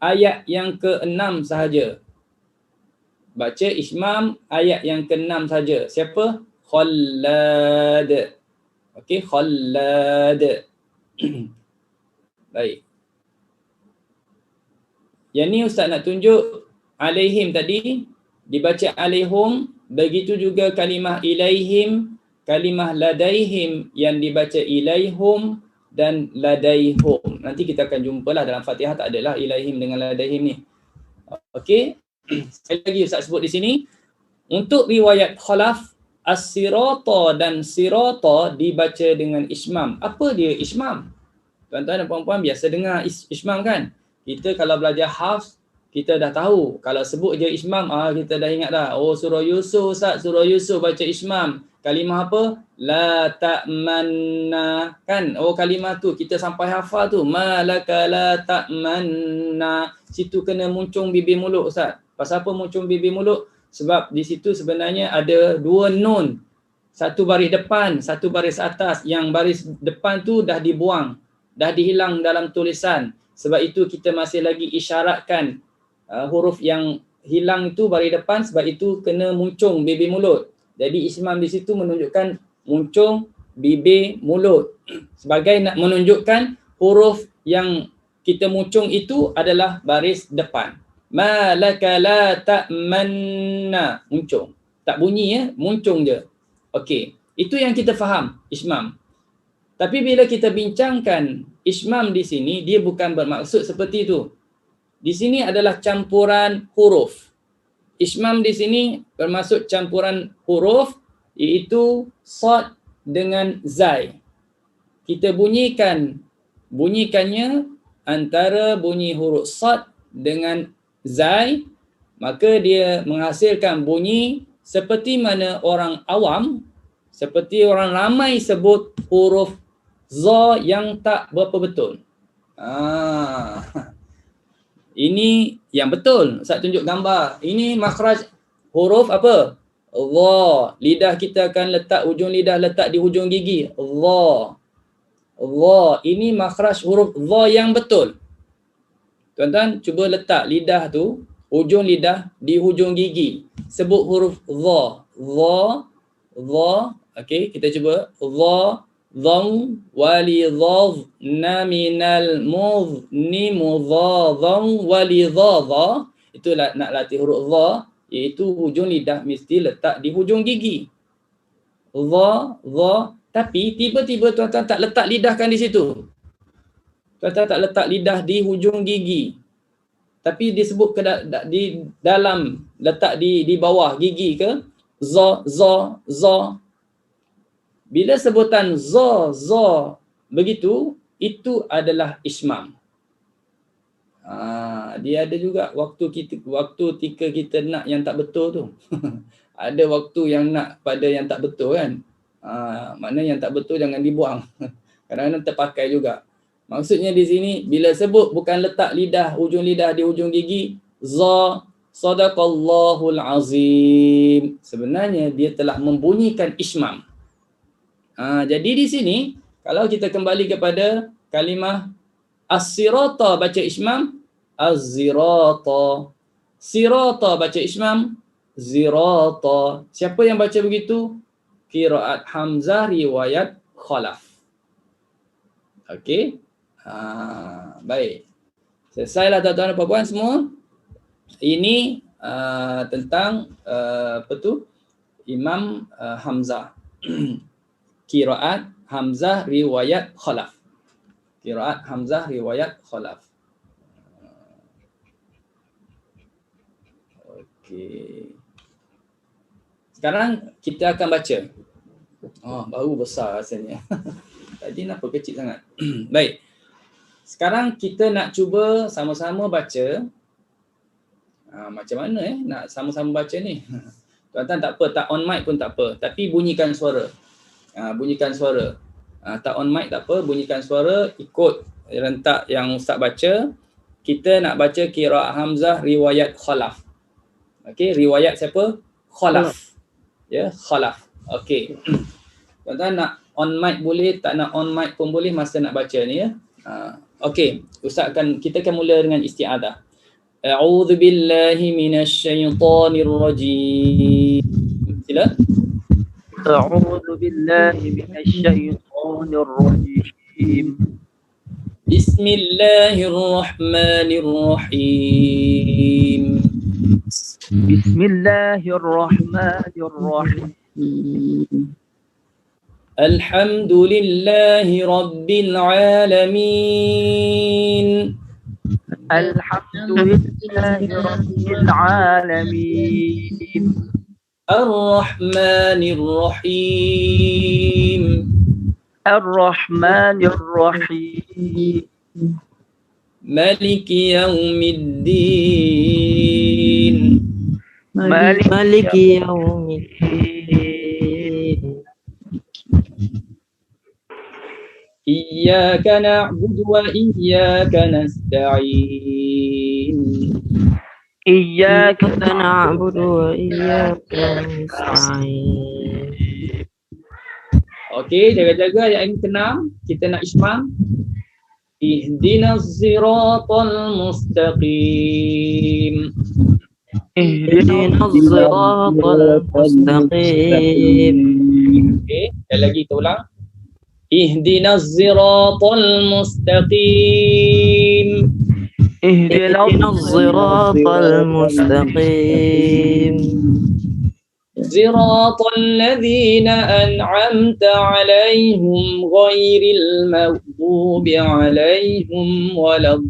ayat yang ke-6 sahaja. Baca ismam ayat yang ke-6 sahaja. Siapa? Khallad. Okey, Khallad. Baik. Yang ni Ustaz nak tunjuk alaihim tadi dibaca alaihum, begitu juga kalimah ilaihim, kalimah ladaihim yang dibaca ilaihum dan ladaihum. Nanti kita akan jumpalah dalam Fatihah, tak adalah ilaihim dengan ladaihim ni. Okey. Sekali lagi Ustaz sebut di sini, untuk riwayat khalaf as-sirata dan sirata dibaca dengan ismam. Apa dia ismam? Tuan-tuan dan puan-puan biasa dengar ismam kan? Kita kalau belajar hafz, kita dah tahu. Kalau sebut je ismam, kita dah ingat dah. Oh, surah Yusuf Ustaz, surah Yusuf baca ismam. Kalimah apa? La ta'manna. Kan? Oh, kalimah tu kita sampai hafal tu. Malaka la ta'manna. Situ kena muncung bibir mulut Ustaz. Pasal apa muncung bibir mulut? Sebab di situ sebenarnya ada dua nun. Satu baris depan, satu baris atas. Yang baris depan tu dah dibuang. Dah dihilang dalam tulisan. Sebab itu kita masih lagi isyaratkan huruf yang hilang itu baris depan, sebab itu kena muncung bibir mulut. Jadi ismam di situ menunjukkan muncung bibir mulut. Sebagai nak menunjukkan huruf yang kita muncung itu adalah baris depan. Malaka la ta'manna. Muncung. Tak bunyi ya, muncung je. Okey. Itu yang kita faham, ismam. Tapi bila kita bincangkan ismam di sini, dia bukan bermaksud seperti itu. Di sini adalah campuran huruf. Ismam di sini bermaksud campuran huruf, iaitu sad dengan zai. Kita bunyikannya antara bunyi huruf sad dengan zai, maka dia menghasilkan bunyi seperti mana orang awam, seperti orang ramai sebut huruf za yang tak berapa betul. Ini yang betul. Ustaz tunjuk gambar. Ini makhraj huruf apa? Dha. Lidah kita akan letak ujung lidah letak di hujung gigi. Dha. Dha. Ini makhraj huruf dha yang betul. Tuan-tuan cuba letak lidah tu, ujung lidah di hujung gigi. Sebut huruf dha. Dha. Dha. Okey, kita cuba. Dha. Dham walidhadna minal mudhni mudhadham walidhadha. Itulah nak latih huruf dha, iaitu hujung lidah mesti letak di hujung gigi. Dha, dha. Tapi tiba-tiba tuan-tuan tak letak lidah kan di situ. Tuan-tuan tak letak lidah di hujung gigi. Tapi disebut di dalam, letak di bawah gigi ke? Za, za, za. Bila sebutan za, za begitu, itu adalah ismam. Dia ada juga waktu ketika kita nak yang tak betul tu. Ada waktu yang nak pada yang tak betul kan. Maknanya yang tak betul jangan dibuang. Kadang-kadang terpakai juga. Maksudnya di sini bila sebut bukan letak lidah, ujung lidah di ujung gigi, za, sadaqallahul azim. Sebenarnya dia telah membunyikan ismam. Jadi di sini kalau kita kembali kepada kalimah as-sirata baca ismam, az-zirata. Sirata baca ismam, zirata. Siapa yang baca begitu? Qiraat Hamzah riwayat khalaf. Okey. Baik. Selesailah tuan-tuan dan puan-puan semua. Ini tentang apa tu? Imam Hamzah. Qiraat Hamzah riwayat Khalaf. Qiraat Hamzah riwayat Khalaf. Okey. Sekarang kita akan baca. Oh, baru besar rasanya. Tadi kenapa kecil sangat? Baik. Sekarang kita nak cuba sama-sama baca. Macam mana nak sama-sama baca ni? Tuan-tuan tak apa, tak on mic pun tak apa. Tapi bunyikan suara. Bunyikan suara. Tak on mic tak apa, bunyikan suara. Ikut rentak yang Ustaz baca. Kita nak baca qiraat Hamzah riwayat Khalaf. Okey, riwayat siapa? Khalaf. Ya, Khalaf. Okey. Tuan-tuan nak on mic boleh, tak nak on mic pun boleh masa nak baca ni ya. Okey, kita akan mula dengan isti'adah. A'udzu billahi minasyaitonir rajim. Sila. A'udzu billahi minasyaitonir rajim. Bismillahirrahmanirrahim. Bismillahirrahmanirrahim. Alhamdulillahi rabbil alamin. Alhamdulillahi rabbil alamin. Ar-Rahmanir Rahim. Ar-Rahmanir Rahim. Maliki yaumiddin. Maliki yaumiddin. Iyyaka na'budu wa iyyaka nasta'in. Iyyaka na'budu wa iyyaka nasta'in. Okey, jaga-jaga ayat yang ke-6 kita nak ismam. Ihdinas siratal mustaqim. Ihdinas siratal mustaqim. Okey, sekali lagi kita ulang. Ihdinas siratal mustaqim. Ihdinas siratal mustaqim. Siratal ladzina an'amta 'alaihim ghairil maghdubi 'alaihim waladdallin.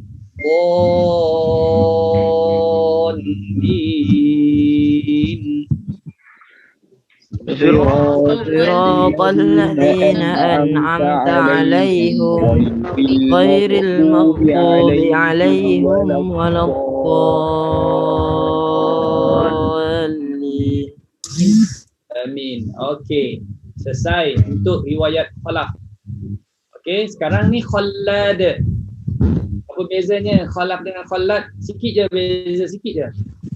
Siratal ladzina an'amta 'alaihim ghairil maghdubi 'alaihim waladdallin. Amin. Okey. Selesai untuk riwayat Khalaf. Okey, sekarang ni Khallad. Apa bezanya Khalaf dengan Khallad? Sikit je beza, sikit je.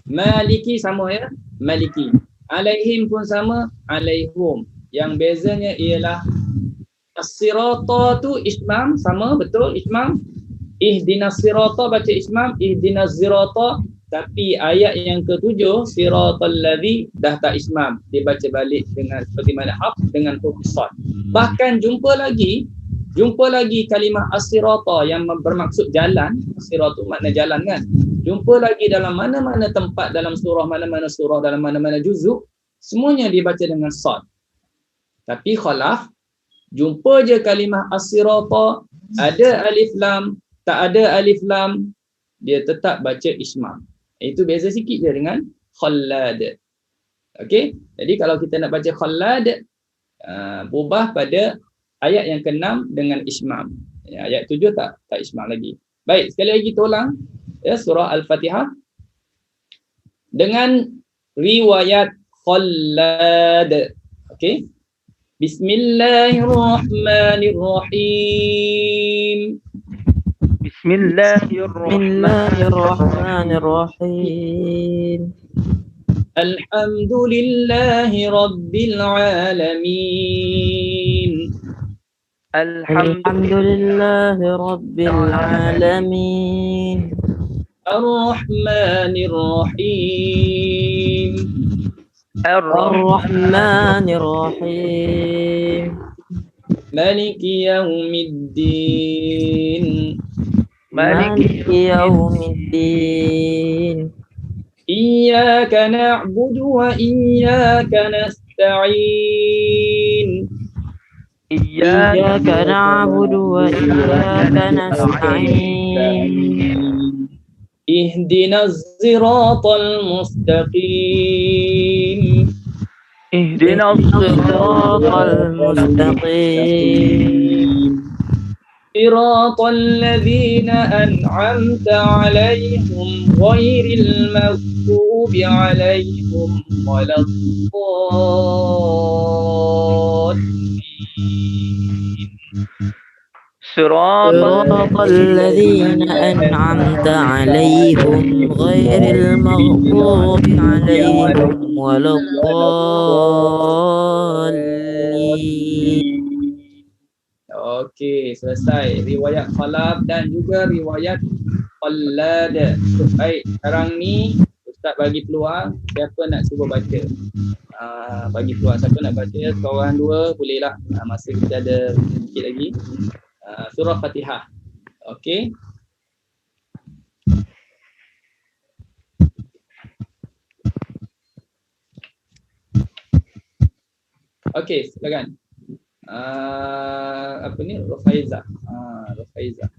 Maliki sama ya, Maliki. Alaihim pun sama, alaihum. Yang bezanya ialah as-sirata tu ismam sama, betul ismam. Ihdinas sirata baca ismam, ihdinas sirata. Tapi ayat yang ke-7 siratal ladzi dah tak ismam, dia baca balik dengan seperti mana haf dengan huruf sad. Bahkan jumpa lagi kalimah as-sirata yang bermaksud jalan. As-siratu makna jalan kan. Jumpa lagi dalam mana-mana tempat dalam surah, mana-mana surah, dalam mana-mana juzuk, semuanya dibaca dengan sad. Tapi Khalaf jumpa je kalimah as-sirata, ada alif lam, tak ada alif lam, dia tetap baca ismam. Itu beza sikit je dengan Khallad. Okey, jadi kalau kita nak baca Khallad, berubah pada ayat yang ke-6 dengan ismam. Ya, ayat 7 tak ismam lagi. Baik, sekali lagi kita ulang ya, surah Al-Fatihah dengan riwayat Khallad. Okey. Bismillahirrahmanirrahim. Bismillahirrahmanirrahim. Alhamdulillahi rabbil alamin. Alhamdulillahi rabbil alamin. Ar-Rahmanir Rahim. Ar-Rahmanir Rahim. Maliki yaumiddin. Maliki yaumiddin. Iyyaka na'budu wa iyyaka nasta'in. إياك نعبد وإياك نستعين اهدنا الصراط المستقيم. اهدنا الصراط المستقيم صراط الذين أنعمت عليهم غير المغضوب عليهم ولا الضالين. صراط الذين أنعمت عليهم غير المغضوب عليهم ولا الضالين. Okey, selesai riwayat Khalaf dan juga riwayat Qallad. Baik, sekarang ni Ustaz bagi peluang siapa nak cuba baca. Bagi peluang siapa nak baca, seorang dua bolehlah. Masa kita ada sikit lagi. Surah Fatihah. Okey. Okey, silakan. Apa ni? Rufaiza. Rufaiza.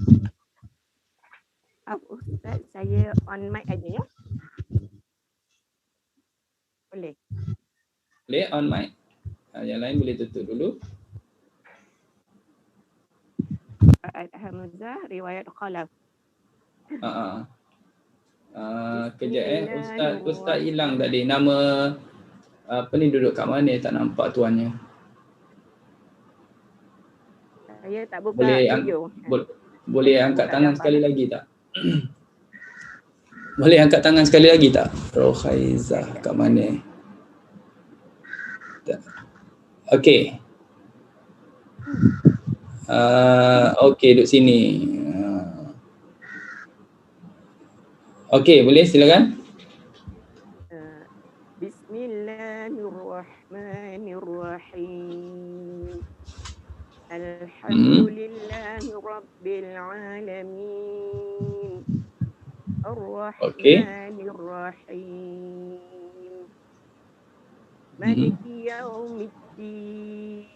Ustaz, saya on mic aja ya. Boleh? Boleh on mic. Yang lain boleh tutup dulu. Hamzah, riwayat Khalaf. Kejap Ustaz hilang tadi. Nama apa ni duduk kat mana, tak nampak tuannya. Saya tak buka Boleh video. boleh angkat tangan sekali lagi tak? Boleh angkat tangan sekali lagi tak? Rohaizah kat mana? Okey. Okey, duduk sini. Okey, boleh silakan. Bismillahirrahmanirrahim. Alhamdulillahi Rabbil Alamin. Ar-Rahmanir-Rahim. Maliki Yawmiddin.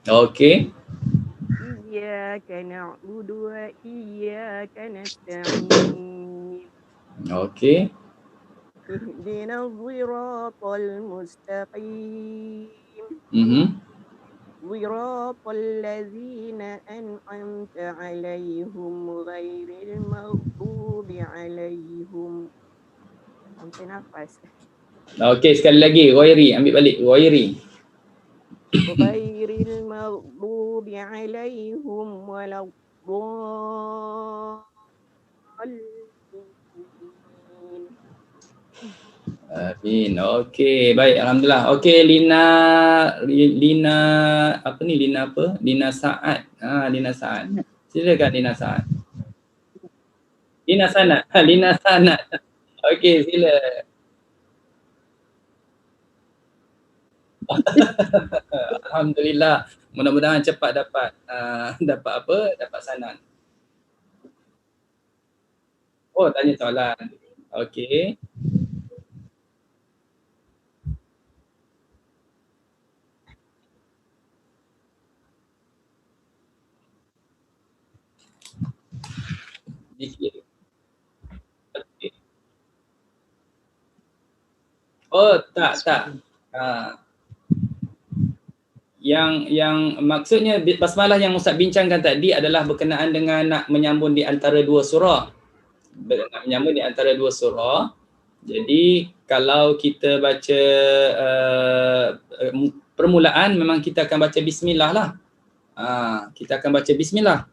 Okey. Iyyaka na'budu wa iyyaka nasta'in. Okey. Ihdinas siratal mustaqim. صراط الذين أنعمت عليهم غير المغضوب عليهم. Sampai nafas. Okey, sekali lagi. Ghairi, ambil balik. Ghairi. Ghairil maghdubi alaihim waladdallin. Amin. Okey, baik, alhamdulillah. Okey, Lina apa ni? Lina apa? Lina Saad. Lina Saad. Silakan Lina Saad. Lina Sanad. Lina Sanad. Okey, sila. Alhamdulillah. Mudah-mudahan cepat dapat dapat apa? Dapat sanad. Oh, tanya soalan. Okey. Dikit. Okay. Oh, tak. Yang maksudnya basmalah yang Ustaz bincangkan tadi adalah berkenaan dengan nak menyambung di antara dua surah. Nak menyambung di antara dua surah. Jadi kalau kita baca permulaan memang kita akan baca bismillah lah. Kita akan baca bismillah.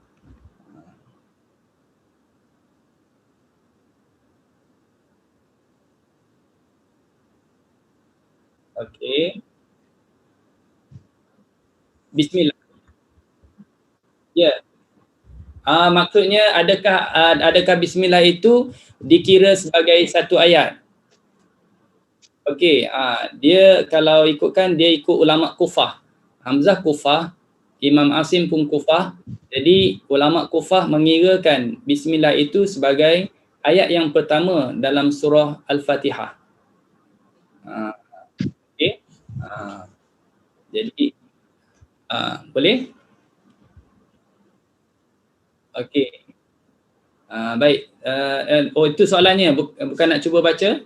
Okey. Bismillah. Ya. Maksudnya adakah bismillah itu dikira sebagai satu ayat? Okey, dia kalau ikutkan dia ikut ulama Kufah. Hamzah Kufah, Imam Asim pun Kufah. Jadi ulama Kufah mengirakan bismillah itu sebagai ayat yang pertama dalam surah Al-Fatihah. Okey. Jadi boleh? Okey. Baik. Itu soalannya, bukan nak cuba baca?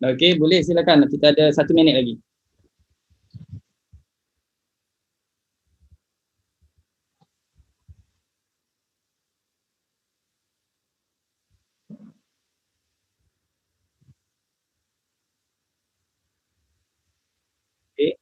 Okey, boleh, silakan. Kita ada 1 minit lagi. Okey.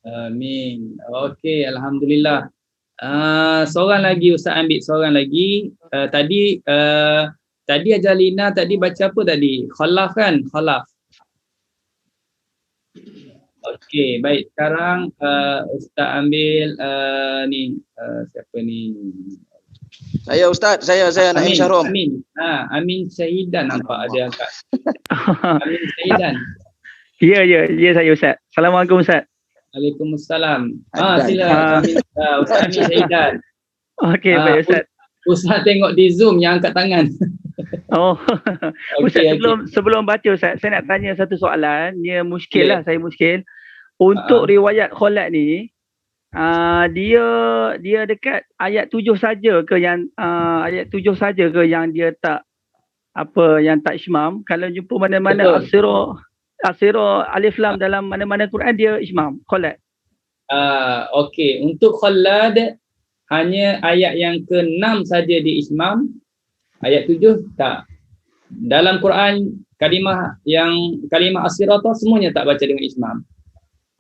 Amin. Okey, alhamdulillah. Seorang lagi Ustaz ambil seorang lagi. Tadi Ajalina tadi baca apa tadi? Khalaf kan? Khalaf. Okey, baik. Sekarang Ustaz ambil siapa ni? Saya Ustaz, saya Naim Syahrom. Amin. Amin Syahidan nampak ada angkat. Amin Syahidan. Ya saya Ustaz. Assalamualaikum Ustaz. Waalaikumsalam. Sila Ustaz Amin Syahidan. Okey, baik Ustaz. Ustaz tengok di Zoom yang angkat tangan. Ustaz, sebelum baca Ustaz, saya nak tanya satu soalan. Dia muskil lah, saya muskil. Untuk riwayat Khalad ni, dia dekat ayat 7 saja ke yang ayat 7 saja ke yang dia tak yang tak ismam? Kalau jumpa mana-mana Asira alif lam dalam mana-mana Quran dia ismam Khalad. Okey, untuk Khalad hanya ayat yang ke-6 saja di ismam, ayat 7 tak. Dalam Quran kalimah Asira tu semuanya tak baca dengan ismam.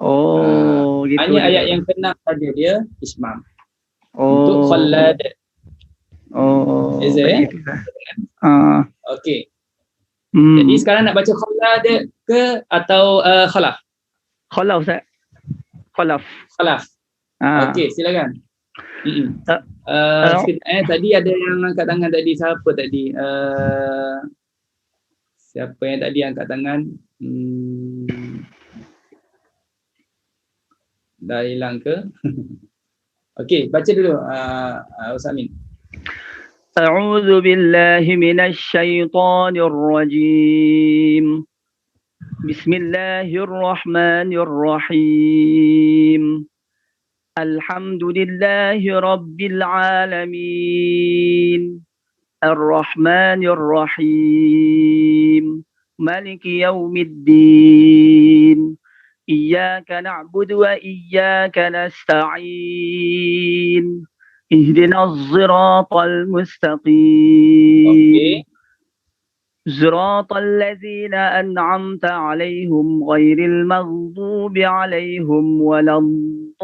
Gitu. Hanya ayat yang ke-6 saja dia ismam. Untuk Khalad. Okey. Jadi sekarang nak baca Khalad ke atau Khalaf? Khalaf Ustaz. Khalaf. Okey, silakan. Tadi ada yang angkat tangan tadi, siapa tadi? Siapa yang tadi angkat tangan? Dah hilang ke? Okey, baca dulu Ustaz Amin. أعوذ بالله من الشيطان الرجيم بسم الله الرحمن الرحيم الحمد لله رب العالمين الرحمن الرحيم مالك يوم الدين إياك نعبد وإياك نستعين اهدنا الصراط المستقيم صراط الذين أنعمت عليهم غير المغضوب عليهم ولا الضالين.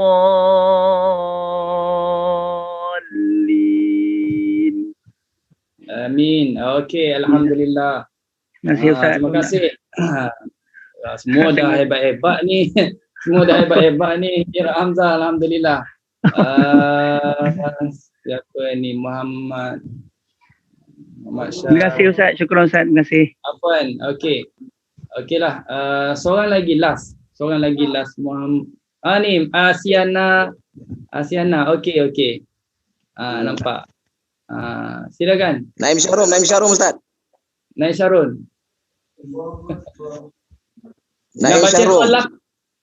Amin. Okey, alhamdulillah. Terima kasih. Semua dah hebat-hebat ni. Kira Hamzah, alhamdulillah. Siapa ni? Muhammad Syah. Terima kasih Ustaz, syukur Ustaz, terima kasih. Afwan, okey. Okeylah, seorang lagi last Muhammad. Ni Asiana, okey. Nampak. Silakan. Naim Syahrom Ustaz. Naim Syarun.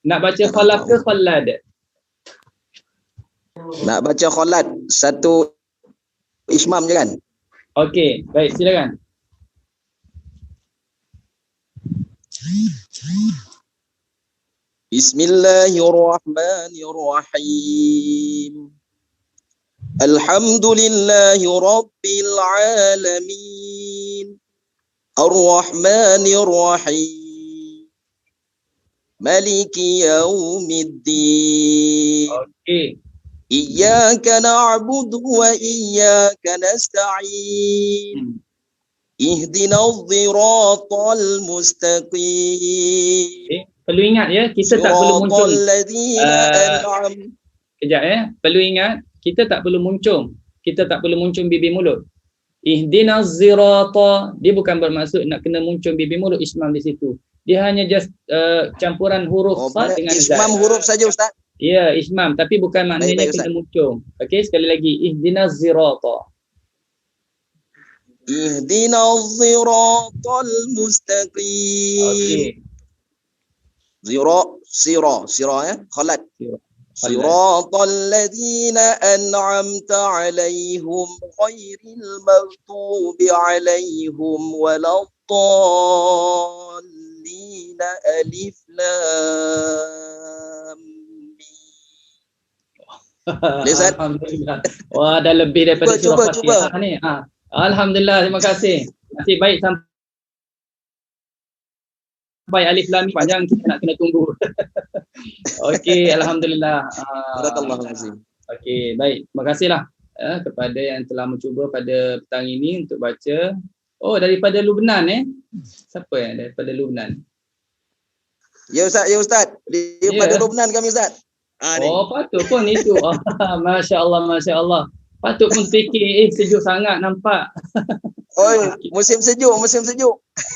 Nak baca Khalaf ke Khalad? Nak baca Khalad, satu ismam je kan? Okey, baik, silakan. Bismillahirrahmanirrahim. Alhamdulillahi rabbil alamin. Ar-Rahmanir Rahim. Maliki yaumiddin. Okey. Iyyaka na'budu wa iyyaka nasta'in. Ihdinas siratal mustaqim. perlu ingat ya, kita tak perlu muncung. Siratal ladzina an'am. Kejap perlu ingat, kita tak perlu muncung. Kita tak perlu muncung bibir mulut. Ihdinas zirata, dia bukan bermaksud nak kena muncung bibir mulut ismam di situ. Dia hanya just campuran huruf sad dengan zat. Ismam huruf saja Ustaz. Ya, ismam, tapi bukan maknanya Baik, kena Ustaz. muncung. Okey, sekali lagi, ihdinas zirata. Ihdinas siratal mustaqim. Okey. Sira ya, khalat. Khalat. Siratal ladzina an'amta 'alaihim ghairil maghdubi 'alaihim waladdallin. Alif lam mim. Lihat. Alhamdulillah. Wah, dah lebih daripada Cuba. surah Fatihah ni. Alhamdulillah, terima kasih. Nasib baik sampai alif lam mim panjang, kita nak kena tunggu. Okey, alhamdulillah. Barakallahu azim. Okey, baik. Terima kasihlah kepada yang telah mencuba pada petang ini untuk baca. Oh, daripada Lubnan Siapa yang daripada Lubnan? Ya Ustaz. Daripada Lubnan kami Ustaz. Ni. Oh, patut pun itu. Masya Allah. Patut pun fikir, sejuk sangat nampak. Oh, musim sejuk.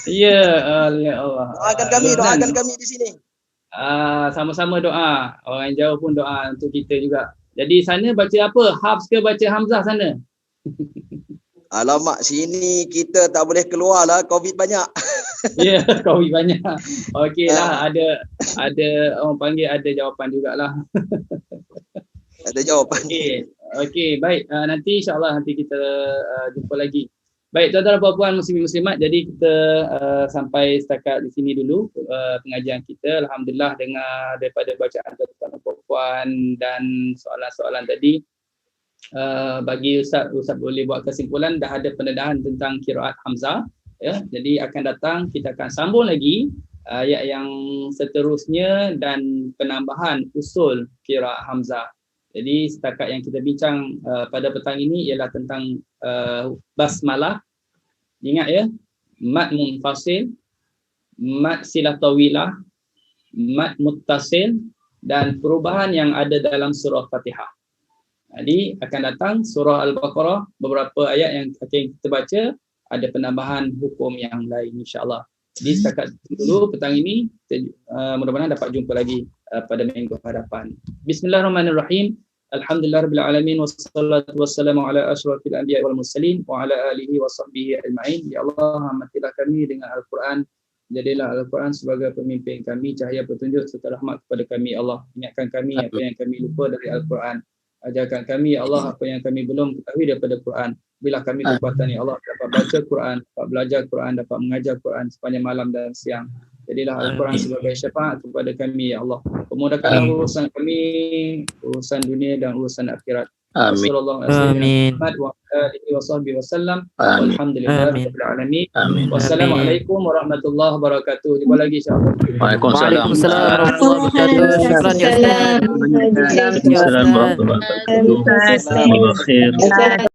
Ya, ya Allah. Doakan kami di sini. Sama-sama doa. Orang jauh pun doa untuk kita juga. Jadi sana baca apa? Hafs ke baca Hamzah sana? Alamak, sini kita tak boleh keluar lah, COVID banyak. Ya, COVID banyak. Okey lah, ada orang panggil ada jawapan jugalah. Ada jawapan. Okey, baik. Nanti insya-Allah kita jumpa lagi. Baik, tuan-tuan dan puan-puan muslimin muslimat, jadi kita sampai setakat di sini dulu pengajian kita. Alhamdulillah dengar daripada bacaan tuan-tuan dan puan-puan dan soalan-soalan tadi. Bagi Ustaz boleh buat kesimpulan, dah ada pendedahan tentang qiraat Hamzah ya. Jadi akan datang kita akan sambung lagi ayat yang seterusnya dan penambahan usul qiraat Hamzah. Jadi setakat yang kita bincang pada petang ini ialah tentang basmalah. Ingat ya, mad munfasil, mad silah tawilah, mad muttasil dan perubahan yang ada dalam surah Fatihah. Jadi akan datang surah Al-Baqarah, beberapa ayat yang akan kita baca, ada penambahan hukum yang lain insya-Allah. Jadi setakat dulu petang ini, mudah-mudahan dapat jumpa lagi pada minggu hadapan. Bismillahirrahmanirrahim. Alhamdulillahirabbil alamin wassalatu wassalamu ala asyrafil anbiya'i wal mursalin wa ala alihi wa sahbihi ajma'in. Ya Allah, rahmatilah kami dengan Al-Quran. Jadilah Al-Quran sebagai pemimpin kami, cahaya petunjuk serta rahmat kepada kami. Ya Allah, ingatkan kami apa yang kami lupa dari Al-Quran. Ajarkan kami ya Allah apa yang kami belum ketahui daripada Quran. Bila kami kekuatan ya Allah dapat baca Quran, dapat belajar Quran, dapat mengajar Quran sepanjang malam dan siang. Jadilah Al-Quran sebagai syafaat kepada kami ya Allah. Pemudahkanlah urusan kami, urusan dunia dan urusan akhirat. Amin. Amin. Walhamdulillahirabbil alamin. Wassalamualaikum warahmatullahi wabarakatuh. Jumpa lagi insya-Allah. Waalaikumsalam warahmatullahi wabarakatuh. Syukran ya Ustaz. Waalaikumsalam warahmatullahi wabarakatuh.